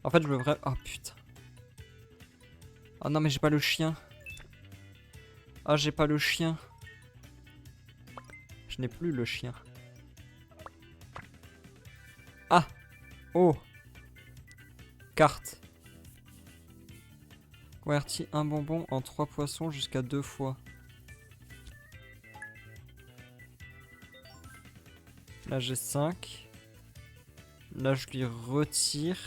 En fait, je veux vraiment... Oh putain. Oh non, mais j'ai pas le chien. Ah, j'ai pas le chien. Je n'ai plus le chien. Ah. Oh. Carte. Convertis un bonbon en 3 poissons jusqu'à 2 fois. Là, j'ai 5. Là, je lui retire.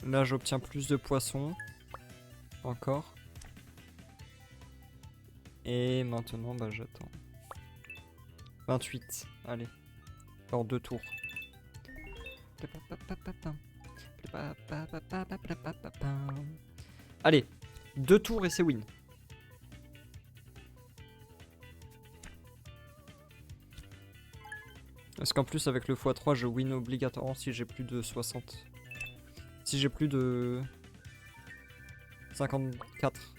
Là, j'obtiens plus de poissons. Encore. Et maintenant, bah, j'attends. 28. Allez. Alors 2 tours. Allez. 2 tours et c'est win. Parce qu'en plus, avec le x3, je win obligatoirement si j'ai plus de 60. Si j'ai plus de 54.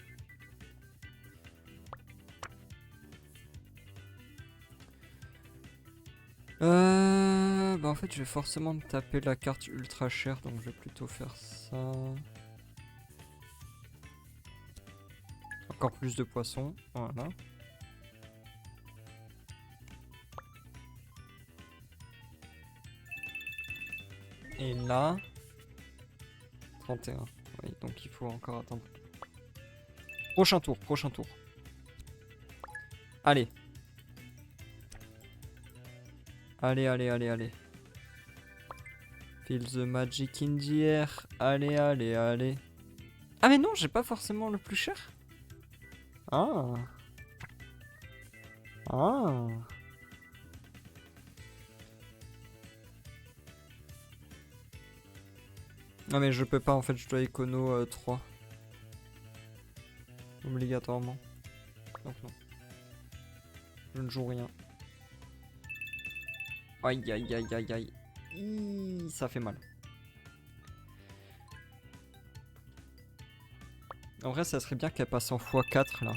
Bah en fait je vais forcément me taper la carte ultra chère, donc je vais plutôt faire ça. Encore plus de poissons. Voilà. Et là... 31. Oui, donc il faut encore attendre. Prochain tour, prochain tour. Allez. Allez, allez, allez, allez. Feel the magic in the air. Allez, allez, allez. Ah mais non, j'ai pas forcément le plus cher. Ah. Ah. Non mais je peux pas en fait, je dois écono 3. Obligatoirement. Donc non. Je ne joue rien. Aïe aïe aïe aïe aïe. Ça fait mal. En vrai ça serait bien qu'elle passe en x4 là.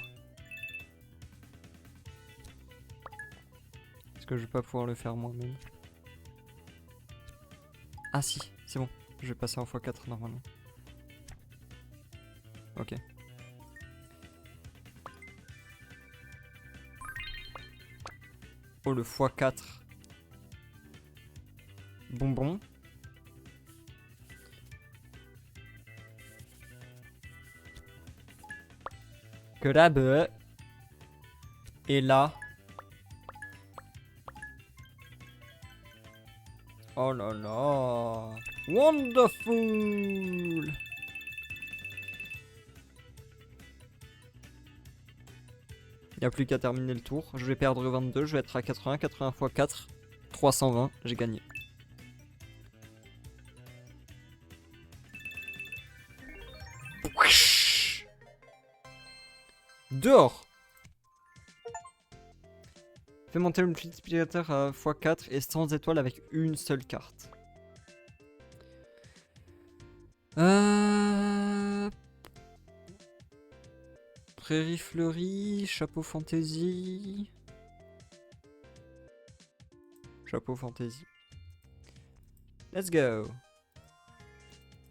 Parce que je vais pas pouvoir le faire moi-même. Ah si, c'est bon. Je vais passer en x4 normalement. Ok. Oh le x4. Bonbon. Que la beuh. Et là. Oh là là. Wonderful. Il n'y a plus qu'à terminer le tour. Je vais perdre 22, je vais être à 80, 80 x 4, 320, j'ai gagné. Dehors. Fais monter le multiplicateur à x4 et 100 étoiles avec une seule carte. Prairie fleurie, chapeau fantaisie. Chapeau fantaisie. Let's go.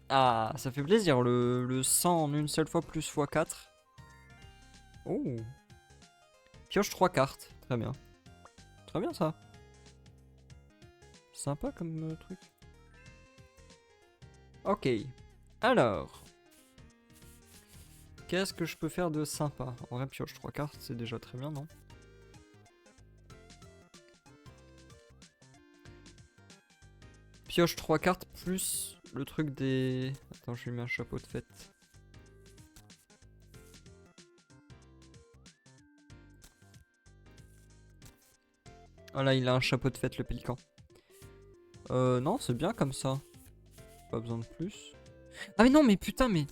Ah, ça fait plaisir, le 100 en une seule fois plus x4. Oh. Pioche 3 cartes, très bien. Très bien ça. Sympa comme truc. Ok. Alors. Qu'est-ce que je peux faire de sympa? En vrai, pioche 3 cartes, c'est déjà très bien, non? Pioche 3 cartes plus le truc des... Attends, je lui mets un chapeau de fête. Oh là, il a un chapeau de fête, le pélican. Non, c'est bien comme ça. Pas besoin de plus. Ah mais non, mais putain, mais...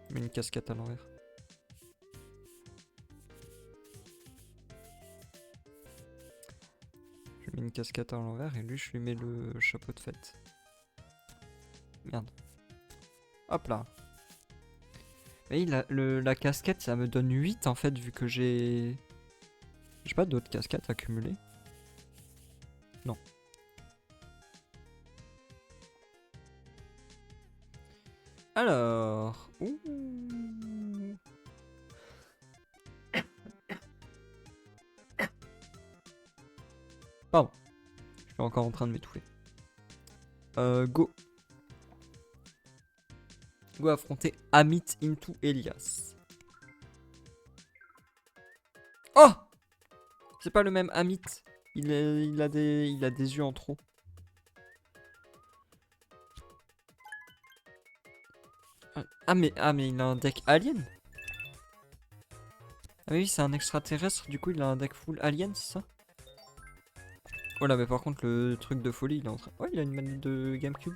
Je mets une casquette à l'envers. Je mets une casquette à l'envers et lui, je lui mets le chapeau de fête. Merde. Hop là. Et la casquette, ça me donne 8 en fait, vu que j'ai... J'ai pas d'autres casquettes accumulées. Non. Alors... Ouh. Pardon. Je suis encore en train de m'étouffer. Go. Go affronter Amit into Elias. Oh! C'est pas le même Amit. Il a des yeux en trop. Ah mais il a un deck alien. Ah oui, c'est un extraterrestre, du coup il a un deck full alien, c'est ça? Voilà, mais par contre le truc de folie, il est en train... Oh, il a une manette de Gamecube.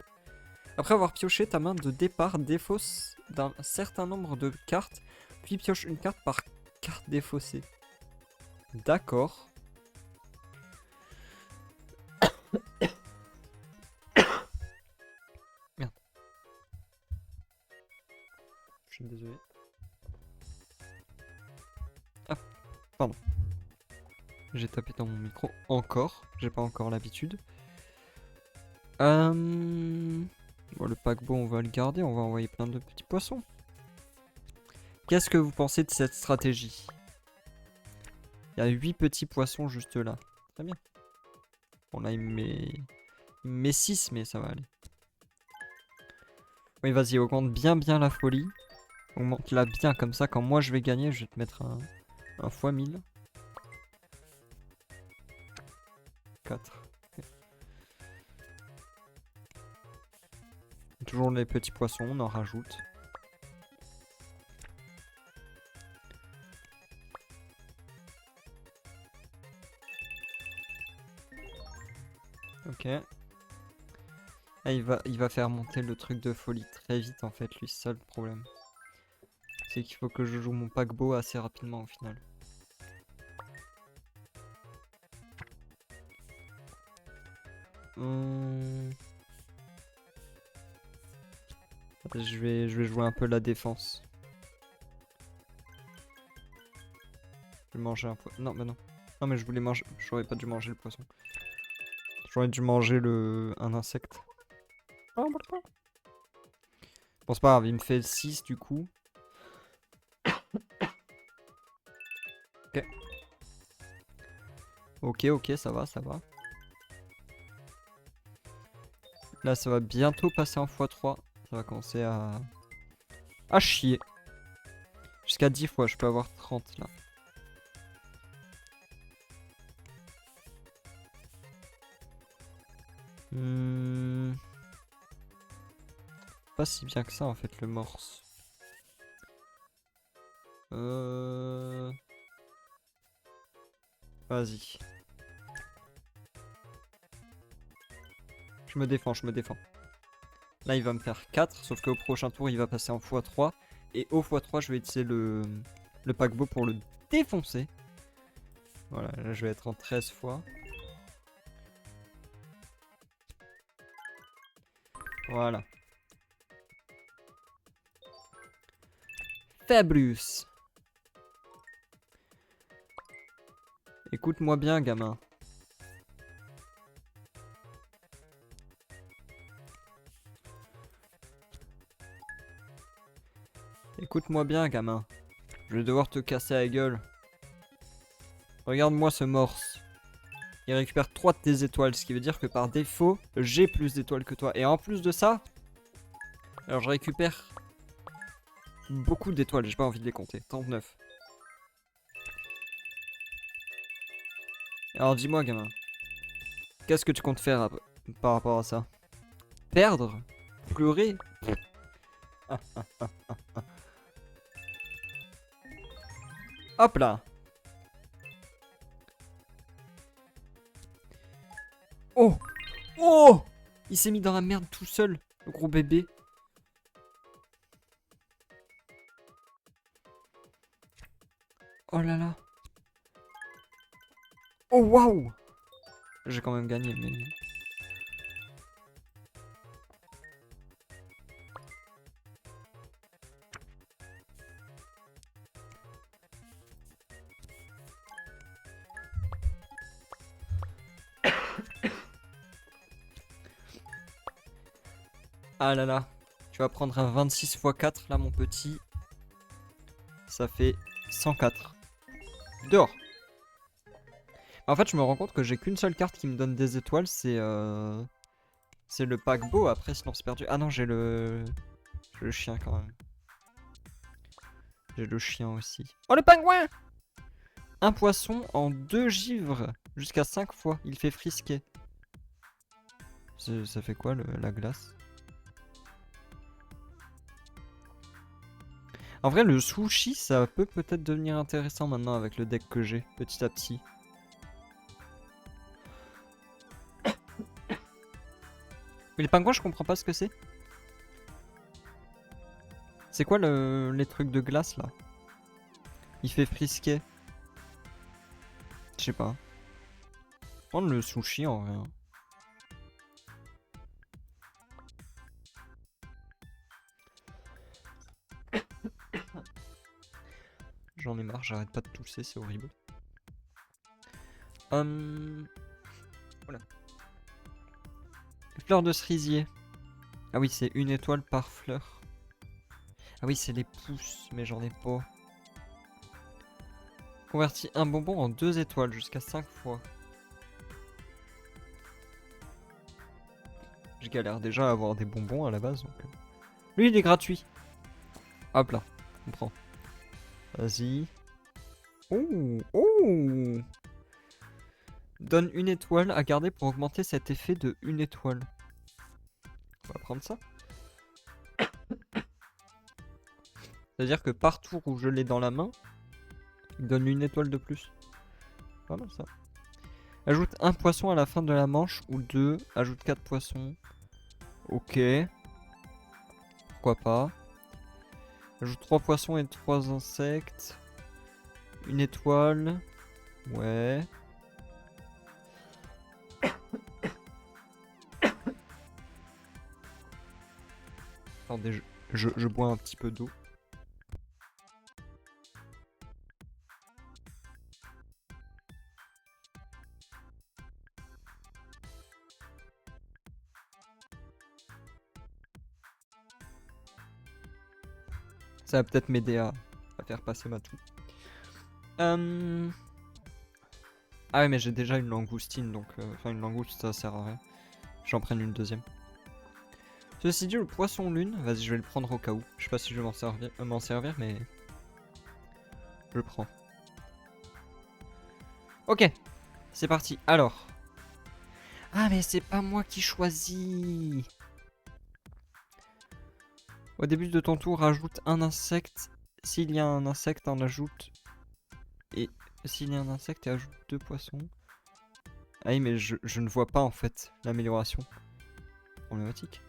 Après avoir pioché, ta main de départ défausse d'un certain nombre de cartes, puis pioche une carte par carte défaussée. D'accord. Merde. Je suis désolé. Ah, pardon. J'ai tapé dans mon micro encore. J'ai pas encore l'habitude. Bon, le paquebot, on va le garder. On va envoyer plein de petits poissons. Qu'est-ce que vous pensez de cette stratégie? Il y a 8 petits poissons juste là. Très bien. Bon là il me met 6 mais ça va aller. Oui vas-y, augmente bien la folie. Augmente-la bien comme ça, quand moi je vais gagner, je vais te mettre un fois 1000. 4. Toujours les petits poissons, on en rajoute. Ok. Ah, il va faire monter le truc de folie très vite en fait, lui, c'est ça le problème. C'est qu'il faut que je joue mon paquebot assez rapidement au final. Je vais jouer un peu la défense. Je vais manger un poisson. Non, bah non. Non, mais je voulais manger. J'aurais pas dû manger le poisson. J'aurais dû manger un insecte. Bon, c'est pas grave, il me fait 6 du coup. Ok. Ok, ça va. Là, ça va bientôt passer en x3. Ça va commencer à chier. Jusqu'à 10 fois, je peux avoir 30 là. Pas si bien que ça en fait le morse. Vas-y. Je me défends. Là il va me faire 4, sauf qu'au prochain tour il va passer en x3. Et au x3 je vais utiliser le paquebot pour le défoncer. Voilà, là je vais être en 13 fois. Voilà. Fabulous. Écoute-moi bien, gamin. Écoute-moi bien, gamin. Je vais devoir te casser la gueule. Regarde-moi ce morse. Il récupère 3 de tes étoiles, ce qui veut dire que par défaut, j'ai plus d'étoiles que toi. Et en plus de ça, alors je récupère beaucoup d'étoiles, j'ai pas envie de les compter. 39. Alors dis-moi, gamin, qu'est-ce que tu comptes faire par rapport à ça? Perdre? Pleurer? Hop là! Oh! Oh! Il s'est mis dans la merde tout seul, le gros bébé. Oh là là. Oh waouh! J'ai quand même gagné, mais... Ah là là. Tu vas prendre un 26 x 4 là, mon petit. Ça fait 104. Dehors. En fait, je me rends compte que j'ai qu'une seule carte qui me donne des étoiles, c'est le paquebot. Après, sinon c'est perdu. Ah non, j'ai le chien quand même. J'ai le chien aussi. Oh, le pingouin! Un poisson en 2 givres. Jusqu'à 5 fois. Il fait frisquer. Ça fait quoi la glace? En vrai, le sushi, ça peut peut-être devenir intéressant maintenant avec le deck que j'ai, petit à petit. Mais les pingouins, je comprends pas ce que c'est. C'est quoi les trucs de glace là? Il fait frisquer. Je sais pas. Prendre le sushi en vrai. J'en ai marre, j'arrête pas de tousser, c'est horrible. Voilà. Fleur de cerisier. Ah oui, c'est une étoile par fleur. Ah oui, c'est les pouces, mais j'en ai pas. Convertis un bonbon en 2 étoiles jusqu'à 5 fois. Je galère déjà à avoir des bonbons à la base, donc... Lui, il est gratuit. Hop là, on prend. Vas-y. Oh, oh. Donne une étoile à garder pour augmenter cet effet de une étoile. On va prendre ça. C'est-à-dire que par tour où je l'ai dans la main, il donne une étoile de plus. Pas mal ça. Ajoute un poisson à la fin de la manche ou deux. Ajoute 4 poissons. Ok. Pourquoi pas. Ajoute 3 poissons et 3 insectes. Une étoile. Ouais. Attendez, je bois un petit peu d'eau. Ça va peut-être m'aider à faire passer ma toux. Ah ouais, mais j'ai déjà une langoustine, donc... Enfin, une langouste, ça sert à rien. J'en prenne une deuxième. Ceci dit, le poisson lune, vas-y, je vais le prendre au cas où. Je sais pas si je vais m'en servir, mais... Je le prends. Ok, c'est parti. Alors... Ah, mais c'est pas moi qui choisis. Au début de ton tour, ajoute un insecte. S'il y a un insecte, en ajoute. Et s'il y a un insecte, ajoute 2 poissons. Ah oui, mais je ne vois pas en fait l'amélioration. Problématique.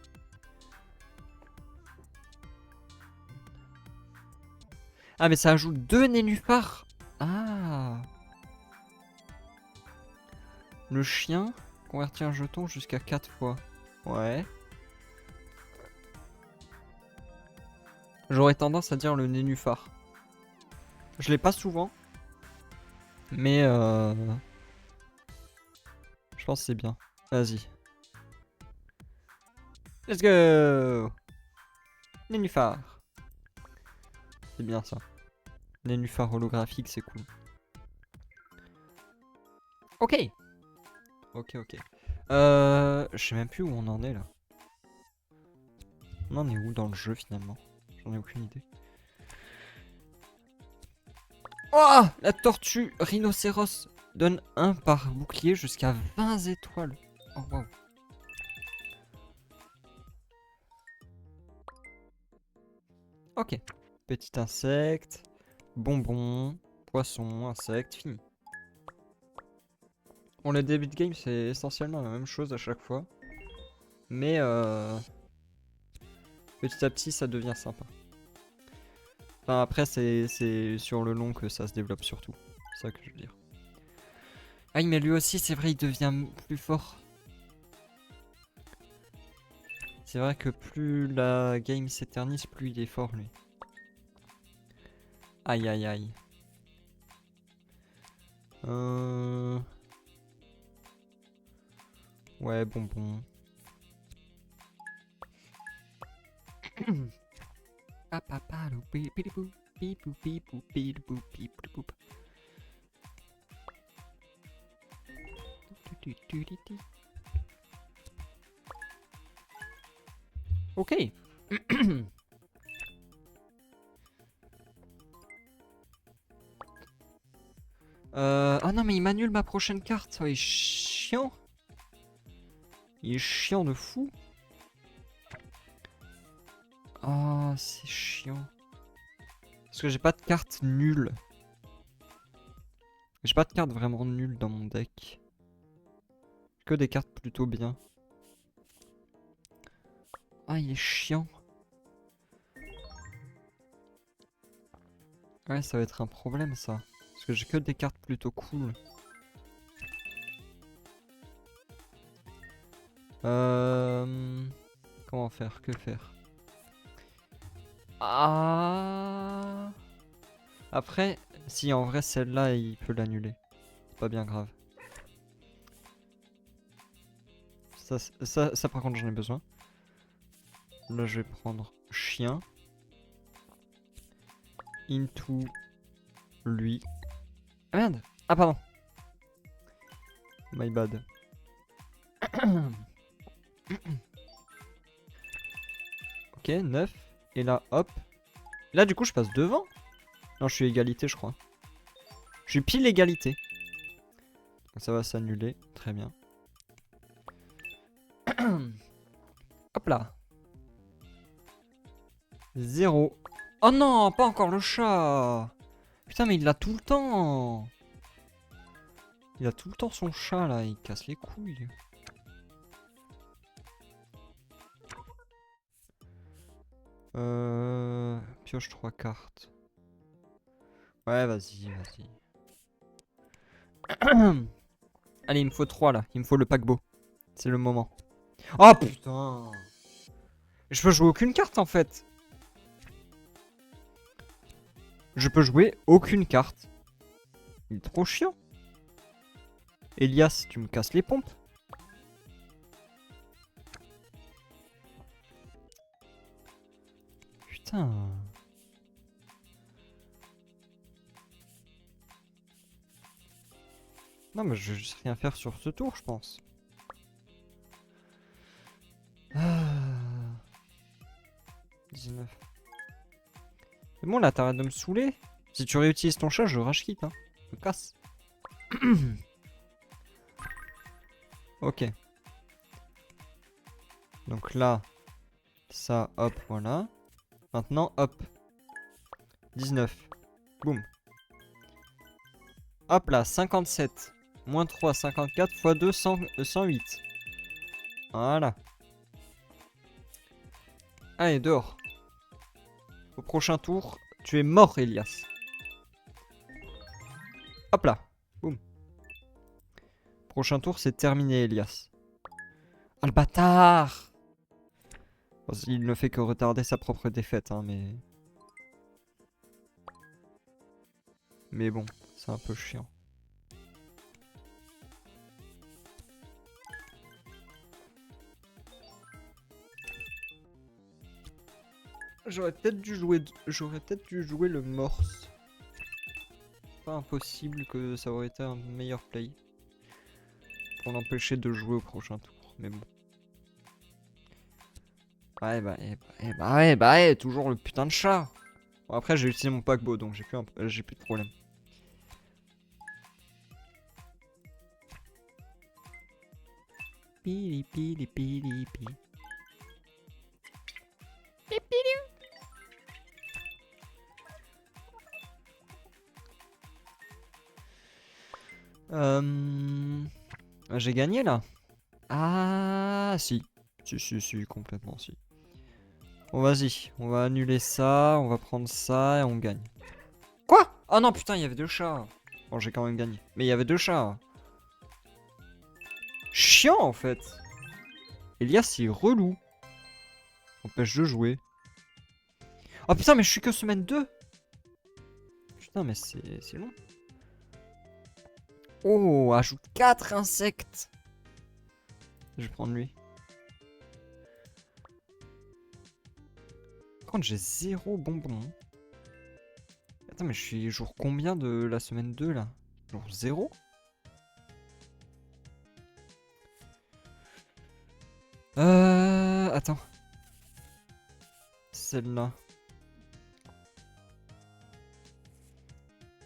Ah, mais ça ajoute 2 nénuphars. Ah. Le chien convertit un jeton jusqu'à 4 fois. Ouais. J'aurais tendance à dire le nénuphar. Je l'ai pas souvent. Mais je pense que c'est bien. Vas-y. Let's go. Nénuphar. C'est bien ça. Nénuphar holographique, c'est cool. Ok. Ok, ok. Je sais même plus où on en est là. On en est où dans le jeu finalement? J'en ai aucune idée. Oh, la tortue rhinocéros donne 1 par bouclier jusqu'à 20 étoiles. Oh wow. Ok. Petit insecte, bonbon, poisson, insecte, fini. Bon, le début de game c'est essentiellement la même chose à chaque fois. Mais petit à petit ça devient sympa. Enfin après c'est sur le long que ça se développe surtout. C'est ça que je veux dire. Ah mais lui aussi c'est vrai il devient plus fort. C'est vrai que plus la game s'éternise, plus il est fort lui. Aïe aïe aïe. Ouais, bonbon. Ok. Ah non mais il m'annule ma prochaine carte. Oh, il est chiant. Il est chiant de fou. Ah, c'est chiant. Parce que j'ai pas de carte nulle. J'ai pas de carte vraiment nulle dans mon deck. Que des cartes plutôt bien. Ah, il est chiant. Ouais, ça va être un problème ça. Parce que j'ai que des cartes plutôt cool. Comment faire? Que faire? Ah. Après, si en vrai celle-là, il peut l'annuler. C'est pas bien grave. Ça par contre j'en ai besoin. Là je vais prendre chien. into lui. Ah merde. Ah pardon. My bad. Ok, 9. Et là, hop. Là, du coup, je passe devant. Non, je suis égalité, je crois. Je suis pile égalité. Donc ça va s'annuler. Très bien. Hop là. 0. Oh non, pas encore le chat. Putain, mais il l'a tout le temps. Il a tout le temps son chat, là. Il casse les couilles. Pioche 3 cartes. Ouais, vas-y, vas-y. Allez, il me faut 3 là. Il me faut le paquebot. C'est le moment. Oh putain. Je peux jouer aucune carte en fait. Je peux jouer aucune carte. Il est trop chiant. Elias, tu me casses les pompes. Putain. Non mais je vais juste rien faire sur ce tour, je pense. Ah. 19. C'est bon là, t'arrêtes de me saouler. Si tu réutilises ton chat, je rage quitte. Hein. Je me casse. Ok. Donc là, ça, hop, voilà. Maintenant, hop. 19. Boum. Hop là, 57. Moins 3, 54 x 2, 108. Voilà. Allez, dehors. Au prochain tour, tu es mort, Elias. Hop là. Boum. Prochain tour, c'est terminé, Elias. Ah, le bâtard! Bon, il ne fait que retarder sa propre défaite, hein, mais... Mais bon, c'est un peu chiant. J'aurais peut-être dû jouer le morse. Pas impossible que ça aurait été un meilleur play. Pour l'empêcher de jouer au prochain tour, mais bon. Ouais, ouais, toujours le putain de chat. Bon, après, j'ai utilisé mon paquebot, donc j'ai plus de problème. Pili pili pili pili. J'ai gagné là. Ah si. Si, complètement si. Bon vas-y, on va annuler ça, on va prendre ça et on gagne. Quoi? Oh non putain, il y avait 2 chats. Bon, j'ai quand même gagné. Mais il y avait 2 chats. Chiant en fait. Elias, il est relou. Empêche de jouer. Oh putain, mais je suis que semaine 2. Putain, mais c'est long. Oh, ajoute 4 insectes. Je vais prendre lui. Par contre, j'ai 0 bonbon. Attends, mais je suis jour combien de la semaine 2 là? Jour 0? Attends. Celle-là.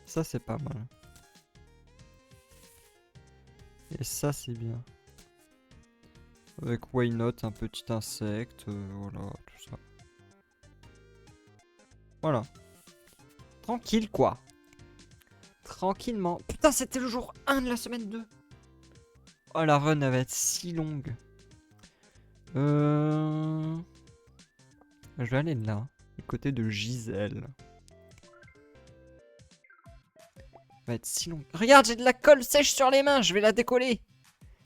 Ça, c'est pas mal. Et ça, c'est bien. Avec why not, un petit insecte, voilà, tout ça. Voilà. Tranquille, quoi. Tranquillement. Putain, c'était le jour 1 de la semaine 2. Oh, la run, elle va être si longue. Je vais aller là, du côté de Gisèle. Elle va être si longue. Regarde, j'ai de la colle sèche sur les mains, je vais la décoller.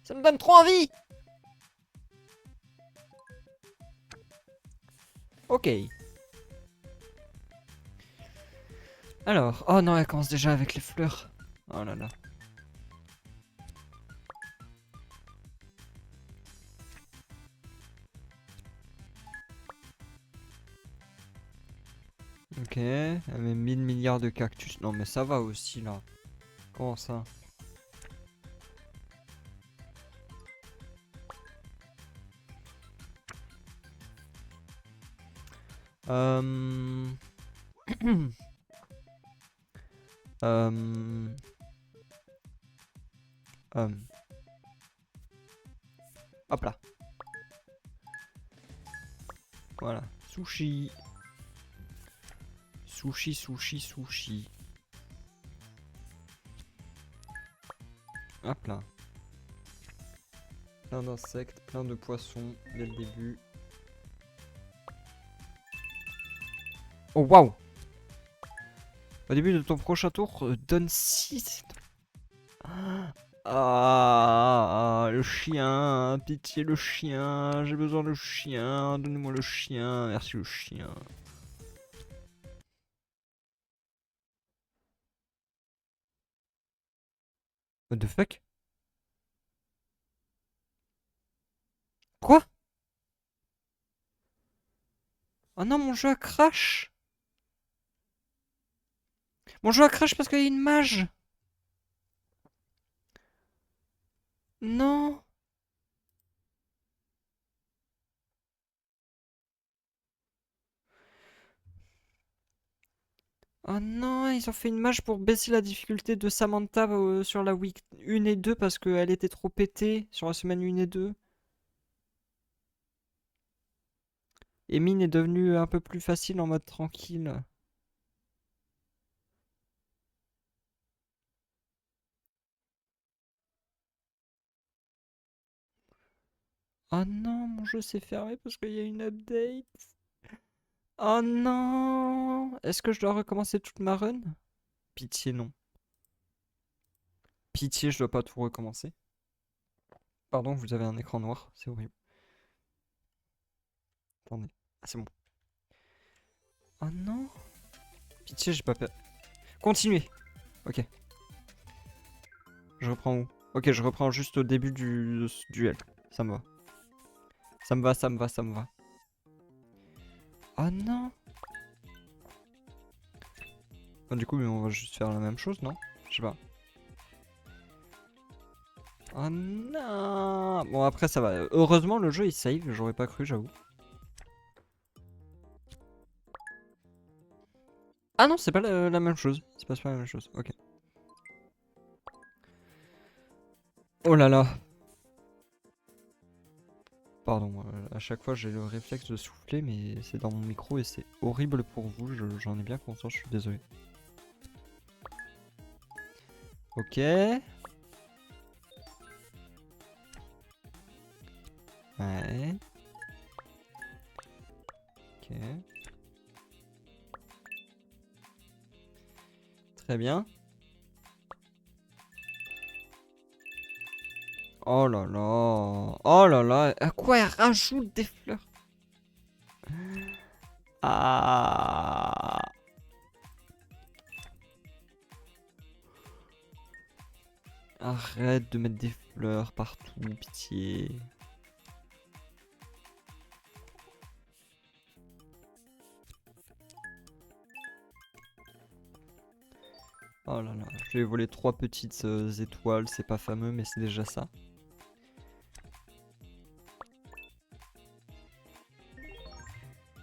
Ça me donne trop envie. Ok. Alors, oh non, elle commence déjà avec les fleurs. Oh là là. Ok, elle met 1000 milliards de cactus. Non mais ça va aussi là. Comment ça? Euh... euh... euh, Hop là. Voilà. Sushi. Sushi, sushi, sushi. Hop là. Plein d'insectes, plein de poissons dès le début. Oh waouh! Au début de ton prochain tour, donne 6. Ah, le chien, pitié le chien, j'ai besoin de chien, donnez-moi le chien, merci le chien. What the fuck? Quoi? Oh non, mon jeu a crash! Mon jeu a crash parce qu'il y a une mage! Non! Oh non, ils ont fait une mage pour baisser la difficulté de Samantha sur la week 1 et 2 parce qu'elle était trop pétée sur la semaine 1 et 2. Et Mine est devenue un peu plus facile en mode tranquille. Oh non, mon jeu s'est fermé parce qu'il y a une update. Oh non! Est-ce que je dois recommencer toute ma run? Pitié, non. Pitié, je dois pas tout recommencer. Pardon, vous avez un écran noir, c'est horrible. Attendez. Ah, c'est bon. Oh non! Pitié, j'ai pas peur. Continuez! Ok. Je reprends où? Ok, je reprends juste au début du duel. Ça me va. Ça me va, ça me va, ça me va. Oh non! Bah, du coup, on va juste faire la même chose, non? Je sais pas. Oh non! Bon, après, ça va. Heureusement, le jeu il save. J'aurais pas cru, j'avoue. Ah non, c'est pas la même chose. C'est pas la même chose. Ok. Oh là là. Pardon, à chaque fois j'ai le réflexe de souffler, mais c'est dans mon micro et c'est horrible pour vous. J'en ai bien conscience, je suis désolé. Ok. Ouais. Ok. Très bien. Oh là là. Oh là là. À quoi elle rajoute des fleurs? Ah. Arrête de mettre des fleurs partout, pitié. Oh là là. Je vais voler 3 petites étoiles, c'est pas fameux, mais c'est déjà ça.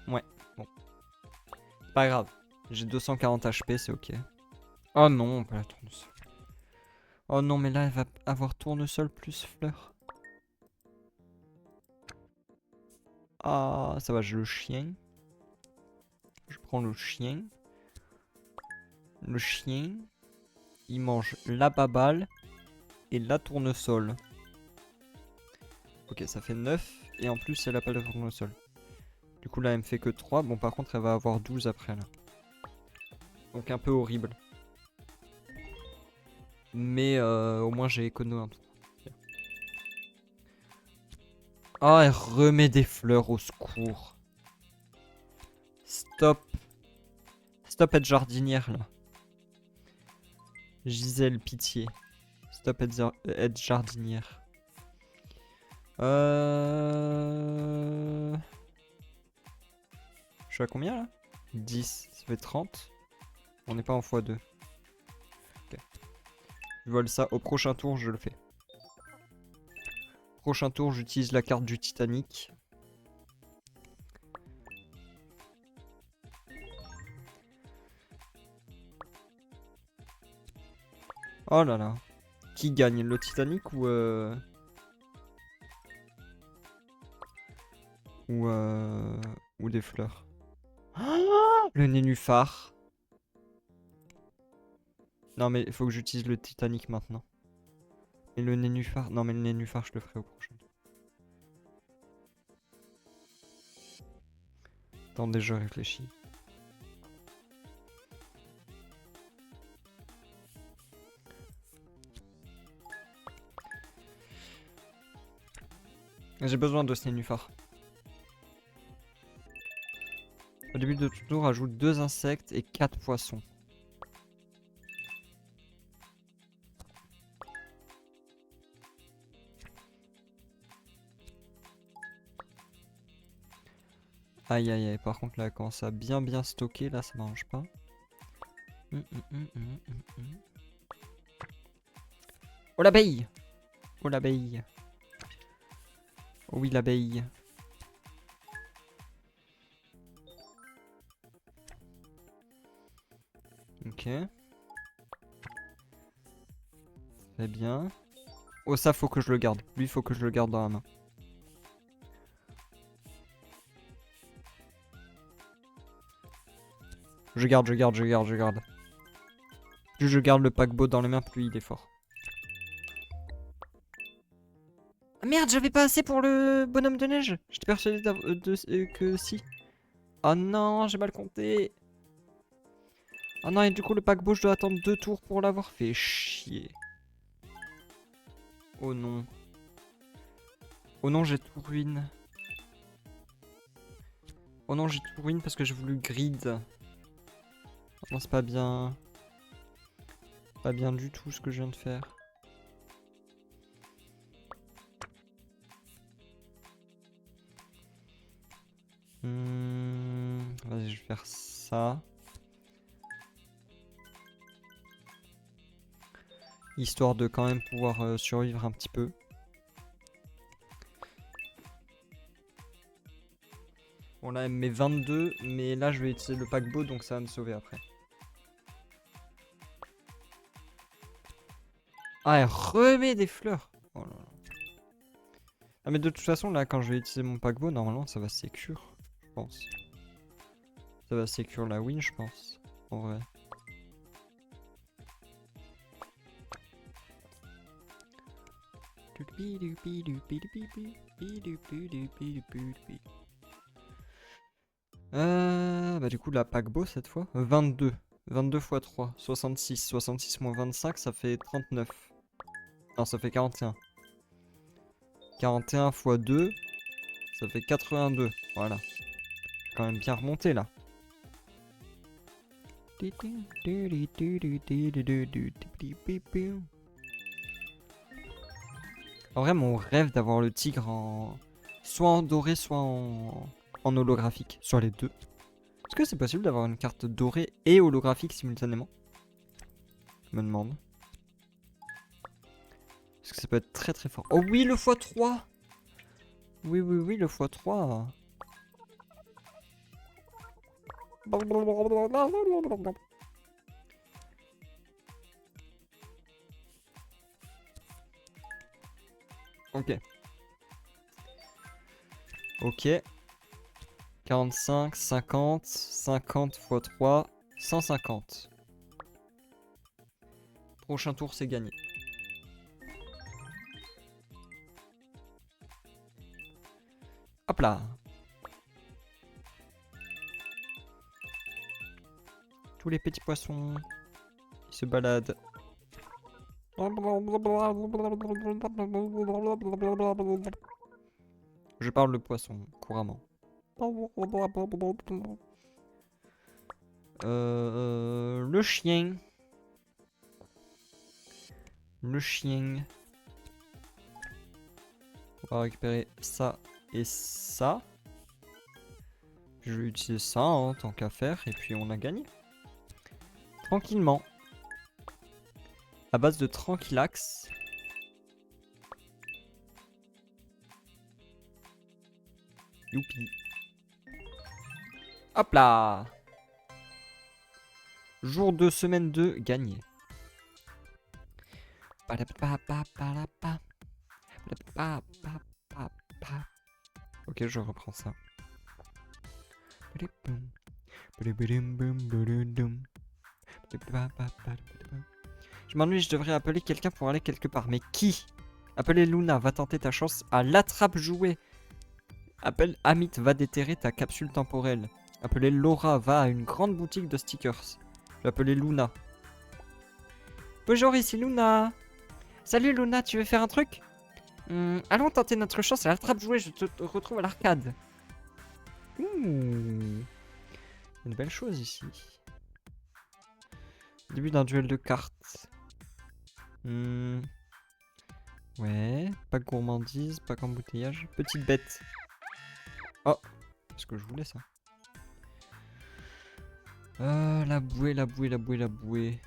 Ouais, bon. Pas grave. J'ai 240 HP, c'est ok. Oh non, pas la tournesol. Oh non, mais là, elle va avoir tournesol plus fleur. Ah, ça va, j'ai le chien. Je prends le chien. Le chien, il mange la babale et la tournesol. Ok, ça fait 9. Et en plus, elle a pas la tournesol. Du coup, là, elle me fait que 3. Bon, par contre, elle va avoir 12 après, là. Donc, un peu horrible. Mais au moins, j'ai écono un tour. Oh, elle remet des fleurs, au secours. Stop. Stop être jardinière, là. Gisèle, pitié. Stop être jardinière. Je suis à combien, là? 10, ça fait 30. On n'est pas en x2. Ok. Je vole ça. Au prochain tour, je le fais. Prochain tour, j'utilise la carte du Titanic. Oh là là. Qui gagne, le Titanic ou ou des fleurs? Le nénuphar. Non mais il faut que j'utilise le Titanic maintenant. Et le nénuphar, non mais le nénuphar je le ferai au prochain. Attendez, je réfléchis. J'ai besoin de ce nénuphar. Au début de tout tour, ajoute 2 insectes et 4 poissons. Aïe aïe aïe, par contre là, quand ça a bien stocké, là ça m'arrange pas. Oh l'abeille! Oh l'abeille! Oh oui l'abeille! Ok. Très bien. Oh ça faut que je le garde. Lui faut que je le garde dans la main. Je garde. Plus je garde le paquebot dans les mains, plus il est fort. Ah merde, j'avais pas assez pour le bonhomme de neige. J'étais persuadé que si. Oh non, j'ai mal compté. Oh non, et du coup le paquebot, je dois attendre 2 tours pour l'avoir fait. Chier. Oh non. Oh non, j'ai tout ruine. Oh non, j'ai tout ruine parce que j'ai voulu grid. Non, c'est pas bien. Pas bien du tout ce que je viens de faire. Vas-y, je vais faire ça. Histoire de quand même pouvoir survivre un petit peu. Bon là elle me met 22, mais là je vais utiliser le paquebot donc ça va me sauver après. Ah elle remet des fleurs. Oh là là. Ah mais de toute façon là quand je vais utiliser mon paquebot normalement ça va sécure, je pense. Ça va sécure la win je pense, en vrai. Bah du coup la paquebot cette fois. 22. 22 x 3. 66. 66 moins 25 ça fait 39. Non ça fait 41. 41 x 2. Ça fait 82. Voilà. J'ai quand même bien remonté là. En vrai mon rêve d'avoir le tigre en... soit en doré soit en holographique. Sur les deux. Est-ce que c'est possible d'avoir une carte dorée et holographique simultanément? Je me demande. Parce que ça peut être très très fort. Oh oui, le x3! Oui, le x3. Ok. Ok. 45, 50, 50 x 3, 150. Prochain tour, c'est gagné. Hop là. Tous les petits poissons qui se baladent. Je parle le poisson couramment. Le chien. Le chien. On va récupérer ça et ça. puis je vais utiliser ça, hein, tant qu'à faire, et puis on a gagné. Tranquillement. À base de tranquillax. Youpi. Hop là. Jour 2, semaine 2, gagné. Ok, je reprends ça. Je m'ennuie, je devrais appeler quelqu'un pour aller quelque part. Mais qui? Appelez Luna, va tenter ta chance à l'attrape-jouet. Appelle Amit, va déterrer ta capsule temporelle. Appelez Laura, va à une grande boutique de stickers. Je vais appeler Luna. Bonjour, ici Luna. Salut Luna, tu veux faire un truc? Allons tenter notre chance à l'attrape-jouet, je te retrouve à l'arcade. Une belle chose ici. Début d'un duel de cartes. Ouais, pas de gourmandise, pas qu'embouteillage. Petite bête. Oh, est-ce que je voulais ça? La bouée, la bouée, la bouée, la bouée.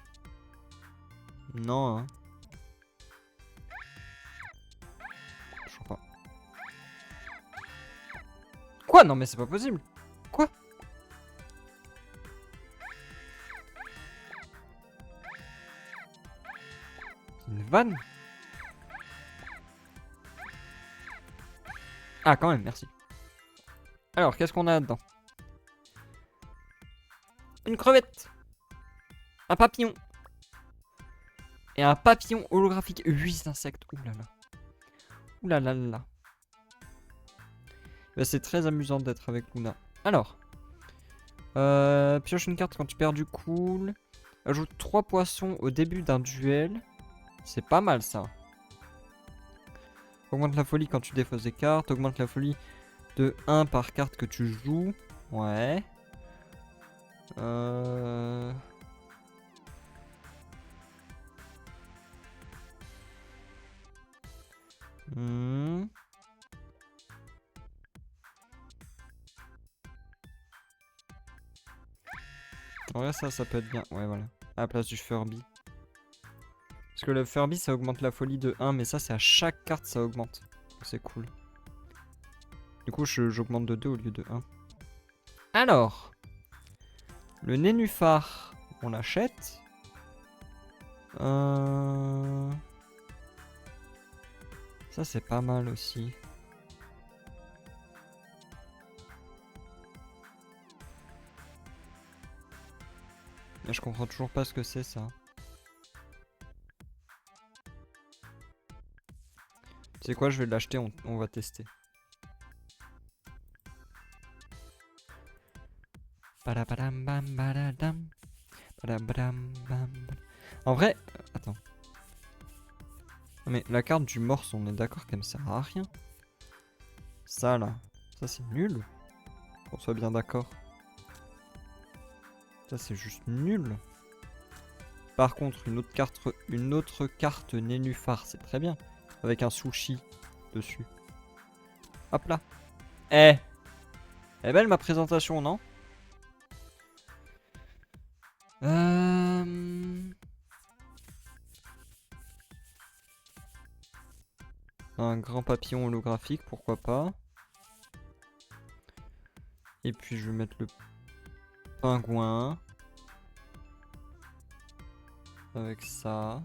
Non, hein. Je crois pas. Quoi? Non, mais c'est pas possible. Quoi? Une vanne? Ah, quand même, merci. Alors, qu'est-ce qu'on a là-dedans? Une crevette. Un papillon. Et un papillon holographique. 8 insectes. Ouh là là. Ouh là là là. Bah, c'est très amusant d'être avec Luna. Alors. Pioche une carte quand tu perds du cool. Ajoute 3 poissons au début d'un duel. C'est pas mal ça. Augmente la folie quand tu défausses des cartes. Augmente la folie de 1 par carte que tu joues. Ouais. Ouais, ça peut être bien. Ouais, voilà. À la place du Furby. Parce que le Furby, ça augmente la folie de 1, mais ça, c'est à chaque carte, ça augmente. C'est cool. Du coup, j'augmente de 2 au lieu de 1. Alors. Le Nénuphar, on l'achète. Ça, c'est pas mal aussi. Mais je comprends toujours pas ce que c'est, ça. Tu sais quoi, je vais l'acheter, on va tester. En vrai, attends. Mais la carte du morse, on est d'accord qu'elle me sert à rien. Ça là, ça c'est nul. Qu'on soit bien d'accord. Ça c'est juste nul. Par contre, une autre carte Nénuphar, c'est très bien. Avec un sushi dessus. Hop là. Eh, elle est belle ma présentation, non? Un grand papillon holographique, pourquoi pas. Et puis je vais mettre le pingouin. Avec ça.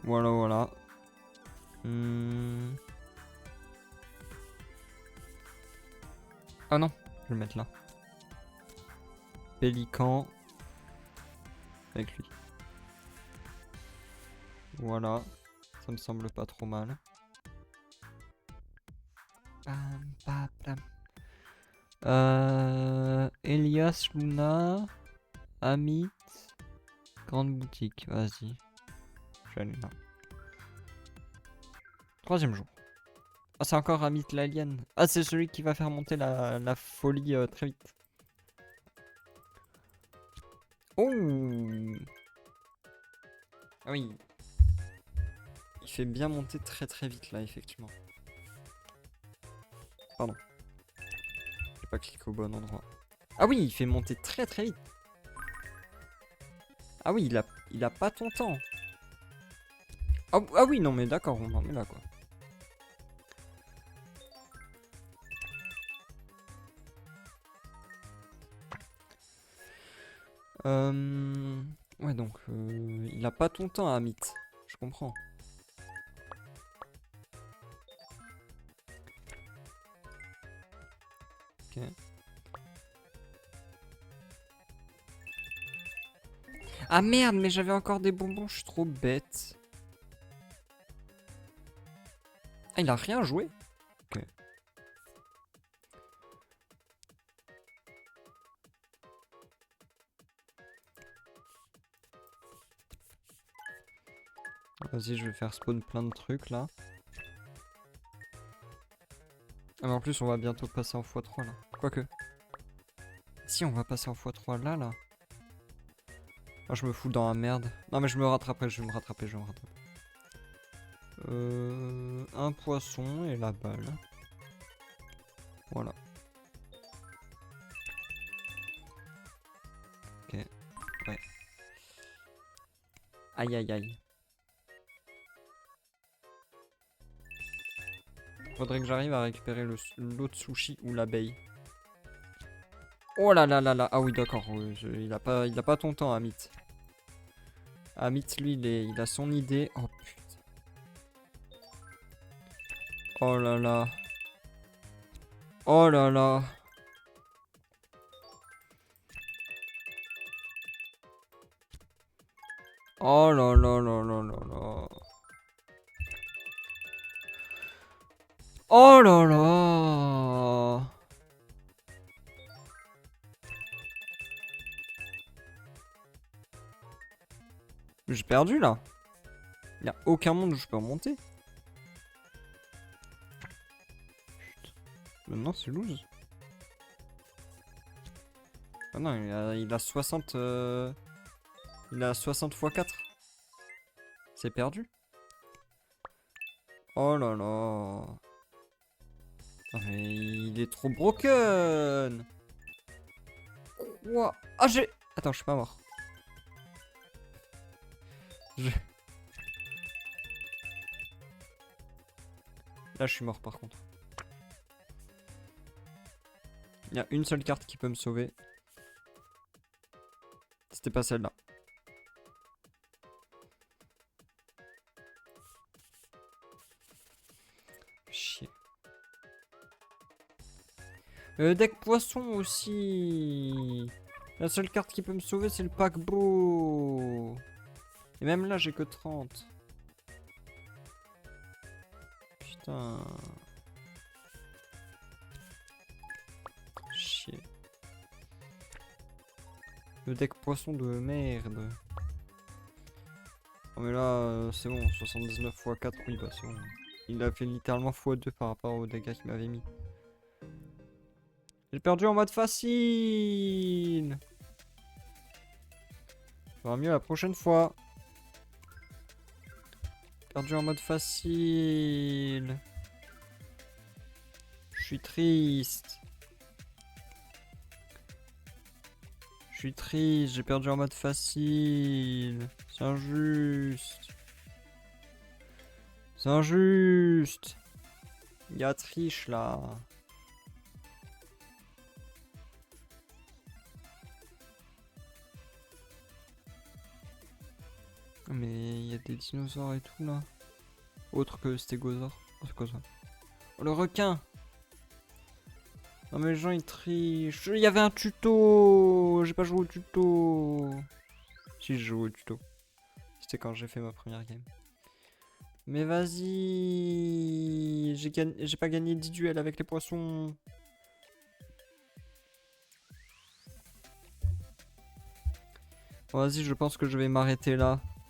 Voilà, voilà. Ah non, je vais le mettre là. Pélican. Avec lui. Voilà. Ça me semble pas trop mal. Elias, Luna, Amit, grande boutique, vas-y. Je vais aller là. 3e jour. Ah, c'est encore Amit l'alien. Ah, c'est celui qui va faire monter la folie très vite. Oh! Ah oui. Il fait bien monter très très vite là, effectivement. Pardon. J'ai pas cliqué au bon endroit. Ah oui, il fait monter très très vite. Ah oui, il a pas ton temps. Ah, ah oui, non mais d'accord, on en est là quoi. Ouais, donc il a pas ton temps, Amit. Je comprends. Ok. Ah merde, mais j'avais encore des bonbons, je suis trop bête. Ah, il a rien joué? Ok. Vas-y, je vais faire spawn plein de trucs là. Ah, mais en plus, on va bientôt passer en x3 là. Quoique. Si, on va passer en x3 là, là. Ah, je me fous dans la merde. Non, mais je me rattraperai, je vais me rattraper, je vais me rattraper. Un poisson et la balle. Voilà. Ok. Ouais. Aïe, aïe, aïe. Faudrait que j'arrive à récupérer l'autre sushi ou l'abeille. Oh là là là là. Ah oui, d'accord. Il a pas ton temps, Amit. Amit, lui, il a son idée. Oh putain. Oh là là. Oh là là. Oh là là là là là là. Oh là là. J'ai perdu là. Il n'y a aucun monde où je peux remonter. Putain. Maintenant c'est loose. Ah non, il a 60. Il a 60 x 4. C'est perdu. Oh là là. Ah, mais il est trop broken. Quoi? Ah j'ai... Attends, je suis pas mort. Là je suis mort par contre. Il y a une seule carte qui peut me sauver. C'était pas celle-là. Chier. Deck poisson aussi. La seule carte qui peut me sauver, c'est le paquebot. Et même là, j'ai que 30. Putain. Chier. Le deck poisson de merde. Oh mais là, c'est bon, 79 x 4, oui, bah c'est bon. Il a fait littéralement x2 par rapport au dégâts qu'il m'avait mis. J'ai perdu en mode facile. Ça va mieux la prochaine fois. Perdu en mode facile. Je suis triste. Je suis triste, j'ai perdu en mode facile. C'est injuste. C'est injuste. Il y a triche là. Mais il y a des dinosaures et tout là. Autre que stégosaure. Oh, c'est quoi ça? Oh, le requin! Non mais les gens ils trichent. Il y avait un tuto. J'ai pas joué au tuto. Si, je joue au tuto. C'était quand j'ai fait ma première game. Mais vas-y. J'ai pas gagné 10 duels avec les poissons. Bon, vas-y, je pense que je vais m'arrêter là.